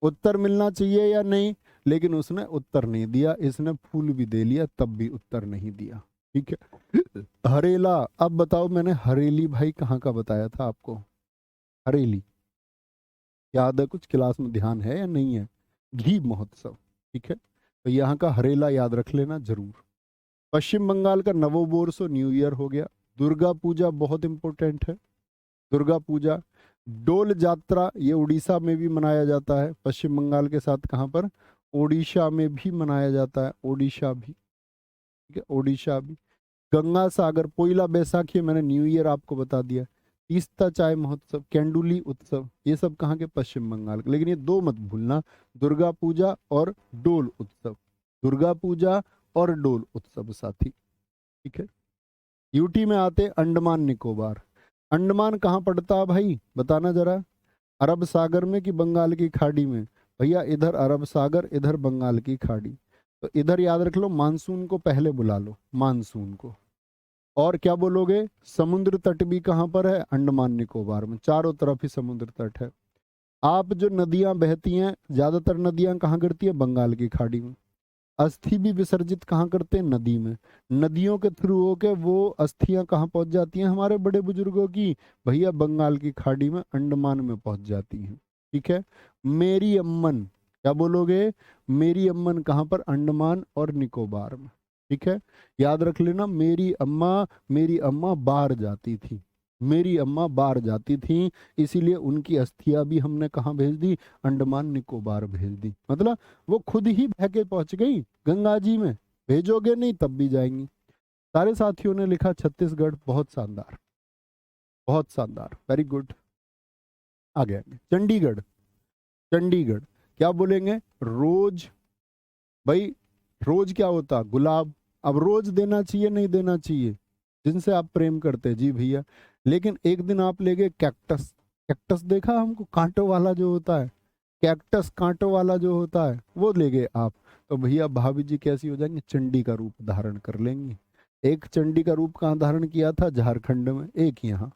उत्तर मिलना चाहिए या नहीं? लेकिन उसने उत्तर नहीं दिया, इसने फूल भी दे लिया तब भी उत्तर नहीं दिया। ठीक है। हरेला, अब बताओ, मैंने हरेली भाई कहाँ का बताया था आपको? हरेली याद है? कुछ क्लास में ध्यान है या नहीं है? घी महोत्सव, ठीक है, तो यहाँ का हरेला याद रख लेना जरूर। पश्चिम बंगाल का नवोबोर्ष न्यू ईयर हो गया। दुर्गा पूजा बहुत इंपॉर्टेंट है, दुर्गा पूजा। डोल जात्रा, ये उड़ीसा में भी मनाया जाता है, पश्चिम बंगाल के साथ कहाँ पर? ओडिशा में भी मनाया जाता है, ओडिशा भी, ठीक है, ओडिशा भी। गंगा सागर, पोइला बैसाखी मैंने न्यू ईयर आपको बता दिया। तीस्ता चाय महोत्सव, कैंडुली उत्सव, ये सब कहाँ के? पश्चिम बंगाल के। लेकिन ये दो मत भूलना, दुर्गा पूजा और डोल उत्सव, दुर्गा पूजा और डोल उत्सव साथी, ठीक है। यूटी में आते अंडमान निकोबार। अंडमान कहाँ पड़ता है भाई, बताना जरा? अरब सागर में कि बंगाल की खाड़ी में? भैया इधर अरब सागर, इधर बंगाल की खाड़ी। तो इधर याद रख लो, मानसून को पहले बुला लो, मानसून को। और क्या बोलोगे? समुद्र तट भी कहाँ पर है? अंडमान निकोबार में, चारों तरफ ही समुद्र तट है। आप जो नदियां बहती हैं, ज्यादातर नदियां कहाँ गिरती है? बंगाल की खाड़ी में। अस्थि भी विसर्जित कहाँ करते हैं? नदी में। नदियों के थ्रू होके वो अस्थियां कहाँ पहुंच जाती हैं हमारे बड़े बुजुर्गों की? भैया बंगाल की खाड़ी में, अंडमान में पहुंच जाती हैं, ठीक है। मेरी अम्मन, क्या बोलोगे? मेरी अम्मन कहाँ पर? अंडमान और निकोबार में, ठीक है। याद रख लेना, मेरी अम्मा बाहर जाती थी, मेरी अम्मा बाहर जाती थी, इसीलिए उनकी अस्थियां भी हमने कहाँ भेज दी? अंडमान निकोबार भेज दी। मतलब वो खुद ही बह के पहुंच गई गंगा जी में, भेजोगे नहीं तब भी जाएंगी। सारे साथियों ने लिखा छत्तीसगढ़, बहुत शानदार, बहुत शानदार, वेरी गुड। आगे आगे, चंडीगढ़, चंडीगढ़ क्या बोलेंगे? रोज, भाई रोज क्या होता? गुलाब। अब रोज देना चाहिए नहीं देना चाहिए? जिनसे आप प्रेम करते, जी भैया। लेकिन एक दिन आप ले गए कैक्टस, कैक्टस देखा हमको, कांटों वाला जो होता है, कैक्टस कांटों वाला जो होता है, वो ले गए आप, तो भैया भाभी जी कैसी हो जाएंगी? चंडी का रूप धारण कर लेंगी। एक चंडी का रूप कहाँ धारण किया था? झारखंड में, एक यहाँ।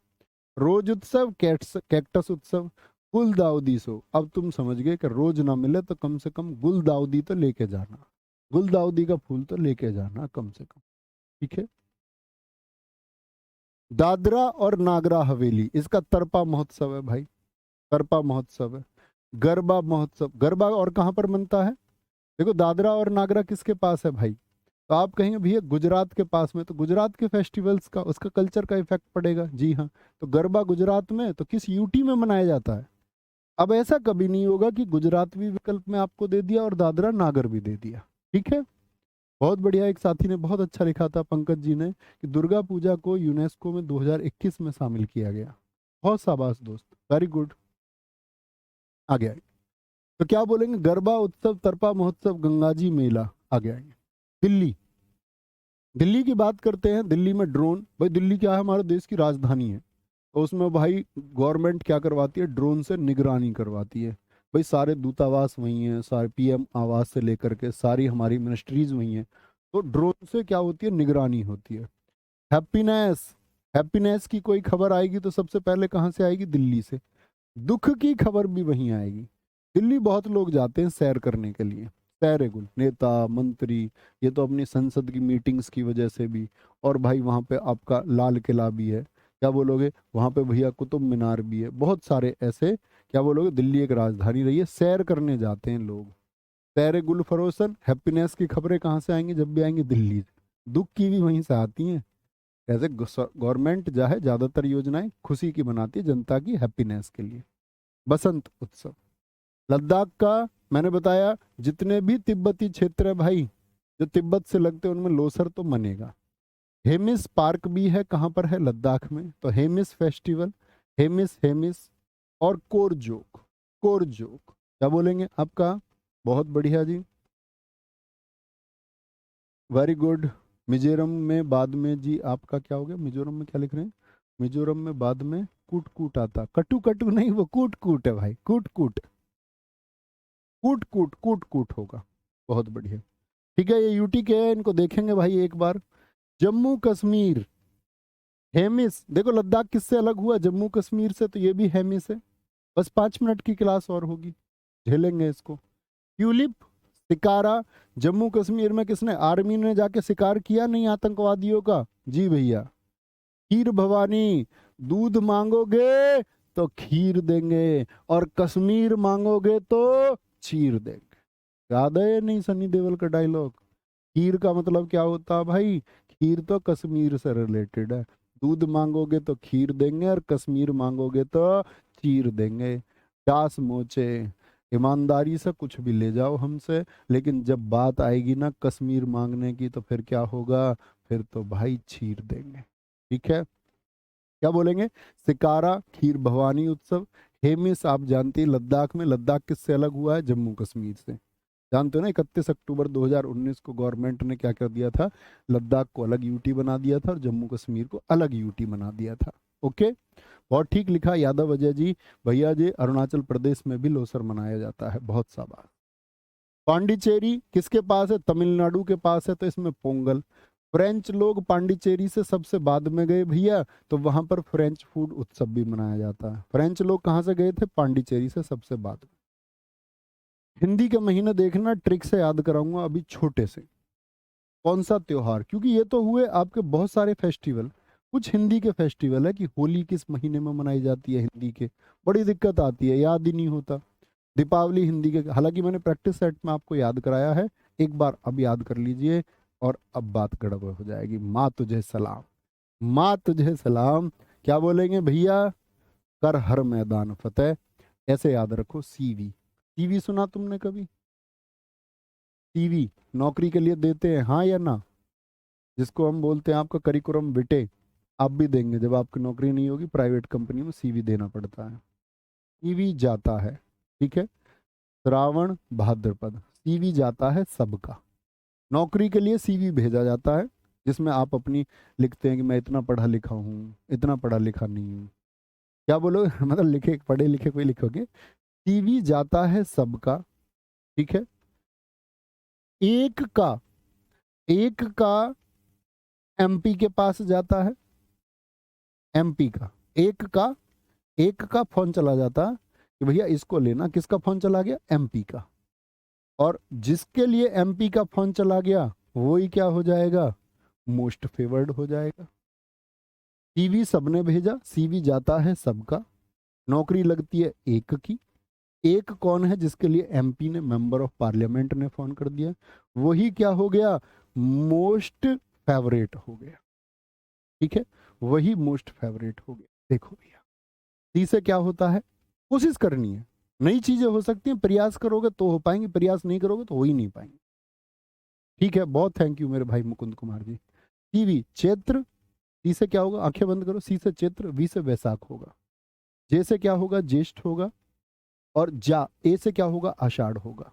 रोज उत्सव, कैक्टस उत्सव, गुलदाउदी सो। अब तुम समझ गए कि रोज ना मिले तो कम से कम गुलदाउदी तो लेके जाना, गुलदाउदी का फूल तो लेके जाना कम से कम, ठीक है। दादरा और नागरा हवेली, इसका तरपा महोत्सव है भाई, तरपा महोत्सव है। गरबा महोत्सव, गरबा और कहाँ पर मनता है? देखो दादरा और नागरा किसके पास है भाई? तो आप कहेंगे भैया गुजरात के पास में, तो गुजरात के फेस्टिवल्स का, उसका कल्चर का इफेक्ट पड़ेगा, जी हाँ। तो गरबा गुजरात में, तो किस यूटी में मनाया जाता है? अब ऐसा कभी नहीं होगा कि गुजरात भी विकल्प में आपको दे दिया और दादरा नागर भी दे दिया, ठीक है। बहुत बढ़िया, एक साथी ने बहुत अच्छा लिखा था, पंकज जी ने, कि दुर्गा पूजा को यूनेस्को में 2021 में शामिल किया गया। बहुत शाबाश दोस्त, वेरी गुड। आगे आगे, तो क्या बोलेंगे? गरबा उत्सव, तरपा महोत्सव, गंगाजी मेला। आगे आगे, दिल्ली, दिल्ली की बात करते हैं। दिल्ली में ड्रोन, भाई दिल्ली क्या है? हमारे देश की राजधानी है, तो उसमें भाई गवर्नमेंट क्या करवाती है? ड्रोन से निगरानी करवाती है। भाई सारे दूतावास वहीं हैं, सारे पीएम आवास से लेकर के सारी हमारी मिनिस्ट्रीज वहीं हैं, तो ड्रोन से क्या होती है? निगरानी होती है। हैप्पीनेस, हैप्पीनेस की कोई खबर आएगी तो सबसे पहले कहाँ से आएगी? दिल्ली से। दुख की खबर भी वहीं आएगी। दिल्ली बहुत लोग जाते हैं सैर करने के लिए, सैर गुल, नेता मंत्री, ये तो अपनी संसद की मीटिंग्स की वजह से भी। और भाई वहाँ पे आपका लाल किला भी है, क्या बोलोगे? वहाँ पे भैया कुतुब मीनार भी है, बहुत सारे ऐसे, क्या बोलोगे? दिल्ली एक राजधानी रही है, सैर करने जाते हैं लोग। सैर गुल फरोसन, हैप्पीनेस की खबरें कहाँ से आएंगी? जब भी आएंगी दिल्ली से। दुख की भी वहीं से आती हैं। ऐसे गवर्नमेंट जो है ज्यादातर योजनाएं खुशी की बनाती है, जनता की हैप्पीनेस के लिए। बसंत उत्सव, लद्दाख का मैंने बताया, जितने भी तिब्बती क्षेत्र है भाई, जो तिब्बत से लगते हैं, उनमें लोसर तो मनेगा। हेमिस पार्क भी है, कहाँ पर है? लद्दाख में। तो हेमिस फेस्टिवल, हेमिस हेमिस। और कोरजोक, कोरजोक क्या बोलेंगे आपका? बहुत बढ़िया जी, वेरी गुड। मिजोरम में बाद में, जी आपका क्या हो गया? मिजोरम में क्या लिख रहे हैं? मिजोरम में बाद में कूट कूट आता, कटु कटु नहीं, वो कूट कूट है भाई, कूट कूट, कूट कूट कूट कूट होगा। बहुत बढ़िया। ठीक है, ये यूटी के है, इनको देखेंगे भाई एक बार। जम्मू कश्मीर, हेमिस। देखो लद्दाख किससे अलग हुआ? जम्मू कश्मीर से, तो ये भी हेमिस है। बस 5 मिनट की क्लास और होगी, झेलेंगे इसको। ट्यूलिप, शिकारा। जम्मू कश्मीर में किसने, आर्मी ने जाके शिकार किया नहीं आतंकवादियों का? जी भैया। खीर भवानी, दूध मांगोगे तो खीर देंगे, और कश्मीर मांगोगे तो चीर देंगे। याद है नहीं सनी देओल का डायलॉग? खीर का मतलब क्या होता है भाई? खीर तो कश्मीर से रिलेटेड है। दूध मांगोगे तो खीर देंगे, और कश्मीर मांगोगे तो चीर देंगे। दास मोचे, ईमानदारी से कुछ भी ले जाओ हमसे, लेकिन जब बात आएगी ना कश्मीर मांगने की, तो फिर क्या होगा? फिर तो भाई चीर देंगे। ठीक है, क्या बोलेंगे? सिकारा, खीर भवानी उत्सव। हेमिस आप जानते हैं लद्दाख में, लद्दाख किससे अलग हुआ है? जम्मू कश्मीर से। जानते हो ना, 31 अक्टूबर 2019 को गवर्नमेंट ने क्या कर दिया था? लद्दाख को अलग यूटी बना दिया था, और जम्मू कश्मीर को अलग यूटी बना दिया था। ओके, बहुत ठीक लिखा यादव अजय जी। भैया जी, अरुणाचल प्रदेश में भी लोसर मनाया जाता है, बहुत सा बात। पांडिचेरी किसके पास है? तमिलनाडु के पास है, तो इसमें पोंगल। फ्रेंच लोग पांडिचेरी से सबसे बाद में गए भैया, तो वहां पर फ्रेंच फूड उत्सव भी मनाया जाता है। फ्रेंच लोग कहाँ से गए थे? पांडिचेरी से सबसे बाद में। हिंदी के महीने देखना, ट्रिक से याद कराऊंगा अभी छोटे से। कौन सा त्योहार, क्योंकि ये तो हुए आपके बहुत सारे फेस्टिवल, कुछ हिंदी के फेस्टिवल है कि होली किस महीने में मनाई जाती है हिंदी के, बड़ी दिक्कत आती है, याद ही नहीं होता। दीपावली हिंदी के, हालांकि मैंने प्रैक्टिस सेट में आपको याद कराया है, एक बार अब याद कर लीजिए, और अब बात गड़बड़ हो जाएगी। माँ तुझे सलाम, माँ तुझे सलाम। क्या बोलेंगे भैया? कर हर मैदान फतेह। ऐसे याद रखो। सीवी, सीवी सुना तुमने कभी? सीवी नौकरी के लिए देते हैं, हाँ या ना? जिसको हम बोलते हैं आपका करिकुलम विटे, आप भी देंगे जब आपकी नौकरी नहीं होगी प्राइवेट कंपनी में, सीवी देना पड़ता है। सीवी जाता है, ठीक है। श्रावण भाद्रपद, सीवी जाता है सबका। नौकरी के लिए सीवी भेजा जाता है, जिसमें आप अपनी लिखते हैं कि मैं इतना पढ़ा लिखा हूँ, इतना पढ़ा लिखा नहीं हूँ। क्या बोलो? मतलब लिखे, पढ़े लिखे कोई लिखोगे। सीवी जाता है सबका, ठीक है। एक का, एक का एमपी के पास जाता है, एमपी का। एक का, एक का फोन चला जाता है कि भैया इसको लेना, किसका फोन चला गया? एमपी का। और जिसके लिए एमपी का फोन चला गया, वही क्या हो जाएगा? मोस्ट फेवर्ड हो जाएगा। सीवी सबने भेजा, सीवी जाता है सबका। नौकरी लगती है एक की। एक कौन है? जिसके लिए एमपी ने, मेंबर ऑफ पार्लियामेंट ने फोन कर दिया, वही क्या हो गया? मोस्ट फेवरेट हो गया। ठीक है, वही मोस्ट फेवरेट हो गया। देखो भैया, सी से क्या होता है? कोशिश करनी है, नई चीजें हो सकती हैं, प्रयास करोगे तो हो पाएंगे, प्रयास नहीं करोगे तो हो ही नहीं पाएंगे। ठीक है, बहुत थैंक यू मेरे भाई मुकुंद कुमार जी। सीवी चैत्र, सी से क्या होगा? आंखें बंद करो। सी से चैत्र, वी से वैशाख होगा। जे से क्या होगा? ज्येष्ठ होगा। और जा, ए से क्या होगा? आषाढ़ होगा।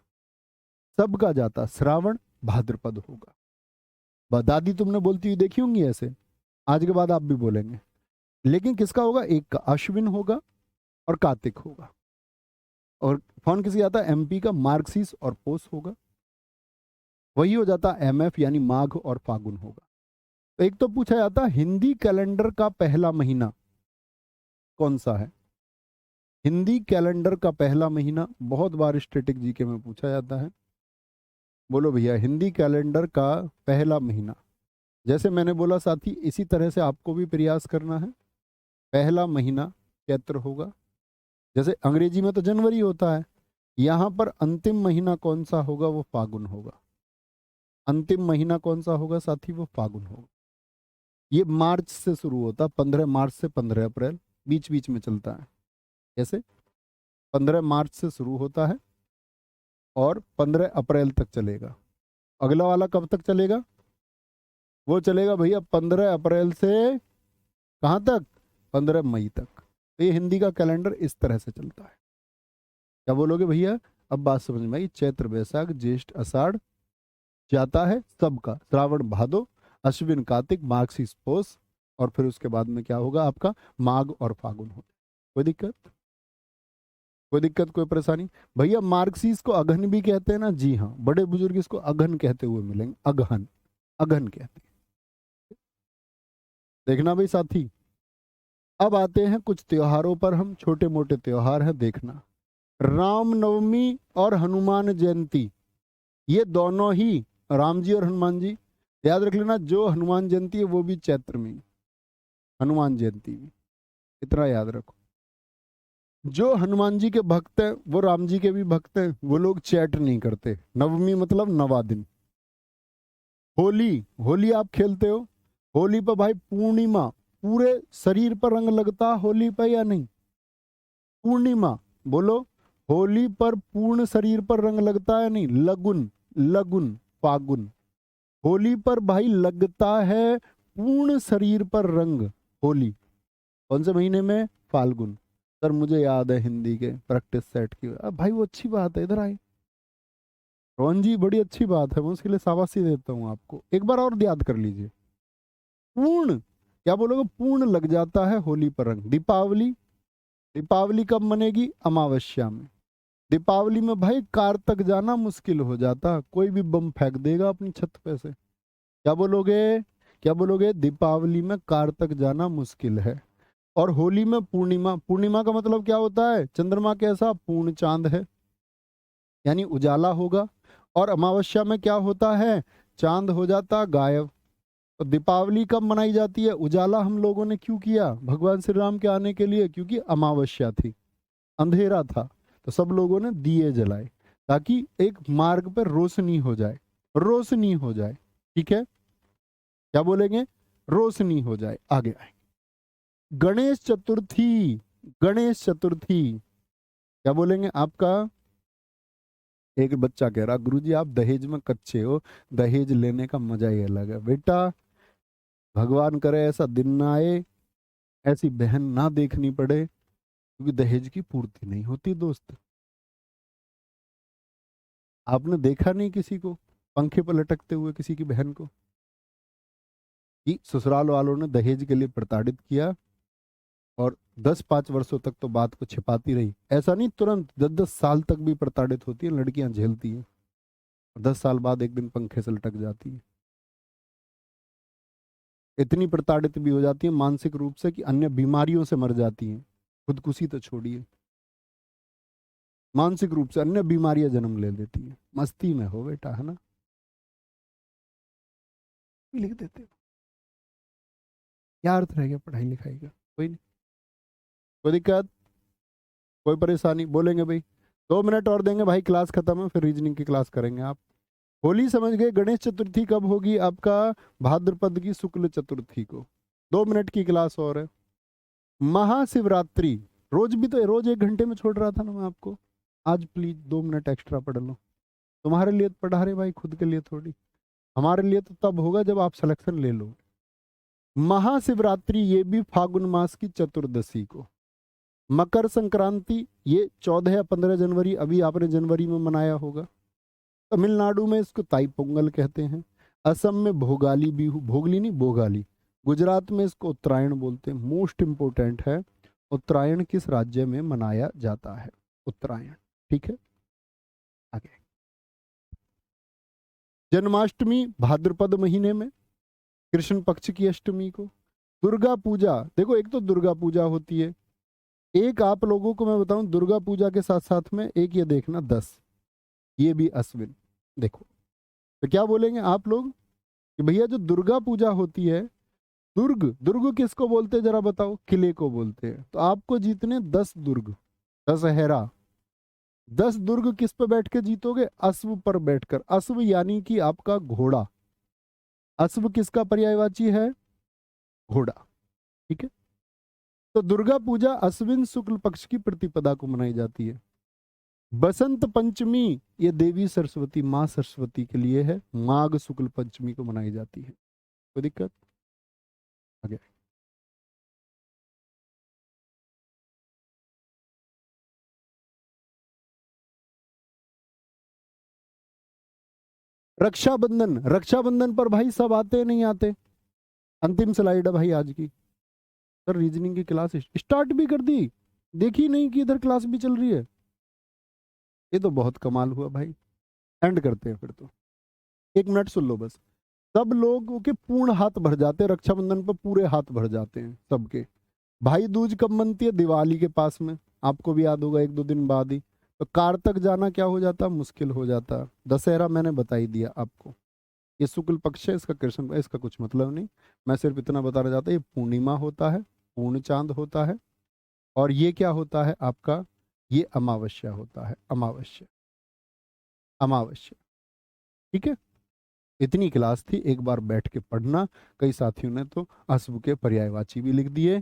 सबका जाता श्रावण भाद्रपद होगा। दादी तुमने बोलती हुई देखी होंगी ऐसे, आज के बाद आप भी बोलेंगे। लेकिन किसका होगा? एक का अश्विन होगा, और कार्तिक होगा। और फोन किसी आता है? एमपी का मार्गशीर्ष और पोष होगा। वही हो जाता एमएफ, यानी माघ और फागुन होगा। तो एक तो पूछा जाता हिंदी कैलेंडर का पहला महीना कौन सा है? हिंदी कैलेंडर का पहला महीना बहुत बार स्टैटिक जीके में पूछा जाता है। बोलो भैया, हिंदी कैलेंडर का पहला महीना। जैसे मैंने बोला साथी, इसी तरह से आपको भी प्रयास करना है। पहला महीना चैत्र होगा। जैसे अंग्रेजी में तो जनवरी होता है, यहां पर अंतिम महीना कौन सा होगा? वो फागुन होगा। अंतिम महीना कौन सा होगा साथी? वो फागुन होगा। ये मार्च से शुरू होता, 15 मार्च से 15 अप्रैल, बीच बीच में चलता है। कैसे? 15 मार्च से शुरू होता है और 15 अप्रैल तक चलेगा। अगला वाला कब तक चलेगा? वो चलेगा भैया 15 अप्रैल से कहाँ तक? 15 मई तक। तो ये हिंदी का कैलेंडर इस तरह से चलता है। क्या बोलोगे भैया? अब बात समझ में आई। चैत्र वैशाख ज्येष्ठ आषाढ़ जाता है सबका, श्रावण भादो, अश्विन कार्तिक, मार्गशीर्ष पोष, और फिर उसके बाद में क्या होगा आपका? माघ और फागुन होगा। कोई दिक्कत? कोई दिक्कत, कोई परेशानी? भैया मार्क्सिस्ट को अघन भी कहते हैं ना? जी हाँ, बड़े बुजुर्ग इसको अघन कहते हुए मिलेंगे, अघन, अघन कहते हैं। देखना भाई साथी, अब आते हैं कुछ त्योहारों पर, हम छोटे मोटे त्योहार हैं, देखना। रामनवमी और हनुमान जयंती, ये दोनों ही, राम जी और हनुमान जी, याद रख लेना, जो हनुमान जयंती है वो भी चैत्र में, हनुमान जयंती भी, इतना याद रखो। जो हनुमान जी के भक्त हैं वो राम जी के भी भक्त हैं, वो लोग चैट नहीं करते। नवमी मतलब नवा दिन। होली, होली आप खेलते हो? होली पर भाई पूर्णिमा, पूरे शरीर पर रंग लगता होली पर या नहीं? पूर्णिमा बोलो, होली पर पूर्ण शरीर पर रंग लगता है नहीं? लगुन, लगुन, फागुन, होली पर भाई लगता है पूर्ण शरीर पर रंग। होली कौन से महीने में? फाल्गुन। सर मुझे याद है हिंदी के प्रैक्टिस सेट की। अब भाई वो अच्छी बात है, इधर आए रोहन जी, बड़ी अच्छी बात है, मैं उसके लिए शाबाशी देता हूँ आपको। एक बार और याद कर लीजिए, पूर्ण, क्या बोलोगे? पूर्ण लग जाता है होली पर रंग। दीपावली, दीपावली कब मनेगी? अमावस्या में। दीपावली में भाई कार तक जाना मुश्किल हो जाता, कोई भी बम फेंक देगा अपनी छत पे से। क्या बोलोगे? क्या बोलोगे? दीपावली में कार तक जाना मुश्किल है। और होली में पूर्णिमा, पूर्णिमा का मतलब क्या होता है? चंद्रमा कैसा? पूर्ण चांद है, यानी उजाला होगा। और अमावस्या में क्या होता है? चांद हो जाता गायब। तो दीपावली कब मनाई जाती है? उजाला हम लोगों ने क्यों किया? भगवान श्री राम के आने के लिए, क्योंकि अमावस्या थी, अंधेरा था, तो सब लोगों ने दिए जलाए ताकि एक मार्ग पर रोशनी हो जाए, रोशनी हो जाए। ठीक है, क्या बोलेंगे? रोशनी हो जाए। आगे आए, गणेश चतुर्थी, गणेश चतुर्थी क्या बोलेंगे आपका? एक बच्चा कह रहा, गुरुजी आप दहेज में कच्चे हो, दहेज लेने का मजा ही अलग है। बेटा भगवान करे ऐसा दिन ना आए, ऐसी बहन ना देखनी पड़े, क्योंकि दहेज की पूर्ति नहीं होती दोस्त। आपने देखा नहीं किसी को पंखे पर लटकते हुए किसी की बहन को, कि ससुराल वालों ने दहेज के लिए प्रताड़ित किया और 10-5 वर्षों तक तो बात को छिपाती रही? ऐसा नहीं, तुरंत 10-10 साल तक भी प्रताड़ित होती है लड़कियां, झेलती हैं, 10 साल बाद एक दिन पंखे से लटक जाती है। इतनी प्रताड़ित भी हो जाती है मानसिक रूप से कि अन्य बीमारियों से मर जाती हैं, खुदकुशी तो छोड़िए, मानसिक रूप से अन्य बीमारियां जन्म ले लेती हैं। मस्ती में हो बेटा, है ना, लिख देते हो। क्या अर्थ रह गया पढ़ाई लिखाई का? कोई नहीं, कोई दिक्कत, कोई परेशानी? बोलेंगे भाई 2 मिनट और देंगे भाई, क्लास खत्म है, फिर रीजनिंग की क्लास करेंगे। आप होली समझ गए। गणेश चतुर्थी कब होगी आपका? भाद्रपद की शुक्ल चतुर्थी को। 2 मिनट की क्लास और है। महाशिवरात्रि, रोज भी तो, रोज 1 घंटे में छोड़ रहा था ना मैं आपको, आज प्लीज 2 मिनट एक्स्ट्रा पढ़ लो। तुम्हारे लिए तो पढ़ा रहे भाई, खुद के लिए थोड़ी। हमारे लिए तो तब होगा जब आप सिलेक्शन ले लो। महाशिवरात्रि ये भी फागुन मास की चतुर्दशी को। मकर संक्रांति ये 14 या 15 जनवरी, अभी आपने जनवरी में मनाया होगा। तमिलनाडु में इसको ताई पोंगल कहते हैं। असम में भोगाली बिहू, भोगली नहीं भोगाली। गुजरात में इसको उत्तरायण बोलते हैं। मोस्ट इंपोर्टेंट है, उत्तरायण किस राज्य में मनाया जाता है? उत्तरायण। ठीक है, आगे। जन्माष्टमी भाद्रपद महीने में, कृष्ण पक्ष की अष्टमी को। दुर्गा पूजा, देखो एक तो दुर्गा पूजा होती है, एक आप लोगों को मैं बताऊं, दुर्गा पूजा के साथ साथ में एक ये देखना 10, ये भी अश्विन। देखो तो क्या बोलेंगे आप लोग कि भैया जो दुर्गा पूजा होती है, दुर्ग, दुर्ग किसको बोलते हैं जरा बताओ? किले को बोलते हैं। तो आपको जीतने 10 दुर्ग, दशहरा। 10 दुर्ग किस पे बैठ के जीतोगे? अश्व पर बैठकर। अश्व यानी कि आपका घोड़ा। अश्व किसका पर्यायवाची है? घोड़ा। ठीक है, तो दुर्गा पूजा अश्विन शुक्ल पक्ष की प्रतिपदा को मनाई जाती है। बसंत पंचमी ये देवी सरस्वती, माँ सरस्वती के लिए है, माघ शुक्ल पंचमी को मनाई जाती है। कोई दिक्कत? आगे। रक्षाबंधन, रक्षाबंधन पर भाई सब आते नहीं आते? अंतिम स्लाइड है भाई आज की। सर रीजनिंग की क्लास स्टार्ट भी कर दी, देखी नहीं कि इधर क्लास भी चल रही है? ये तो बहुत कमाल हुआ भाई। एंड करते हैं फिर तो। 1 मिनट सुन लो बस। सब लोगों के पूर्ण हाथ भर जाते हैं, रक्षाबंधन पर पूरे हाथ भर जाते हैं सबके। भाई दूज कब मनती है? दिवाली के पास में, आपको भी याद होगा 1-2 दिन बाद ही। तो कारतक जाना क्या हो जाता? मुश्किल हो जाता। दशहरा मैंने बता ही दिया आपको, ये शुक्ल पक्ष है, इसका कृष्ण, इसका कुछ मतलब नहीं। मैं सिर्फ इतना बताना चाहता, ये पूर्णिमा होता है, पूर्ण चांद होता है। और ये क्या होता है आपका? ये अमावस्या होता है, अमावस्या, अमावस्या। ठीक है, इतनी क्लास थी, एक बार बैठ के पढ़ना। कई साथियों ने तो अशुभ के पर्यायवाची भी लिख दिए।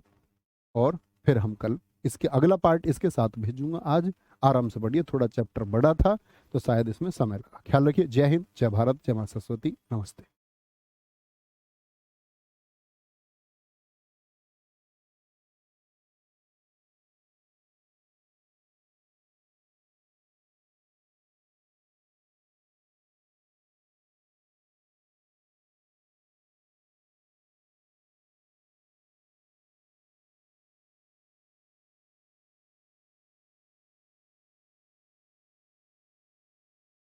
और फिर हम कल इसके अगला पार्ट इसके साथ भेजूंगा। आज आराम से पढ़िए, थोड़ा चैप्टर बड़ा था तो शायद इसमें समय लगा। ख्याल रखिए। जय हिंद, जय भारत, जय मां सरस्वती, नमस्ते।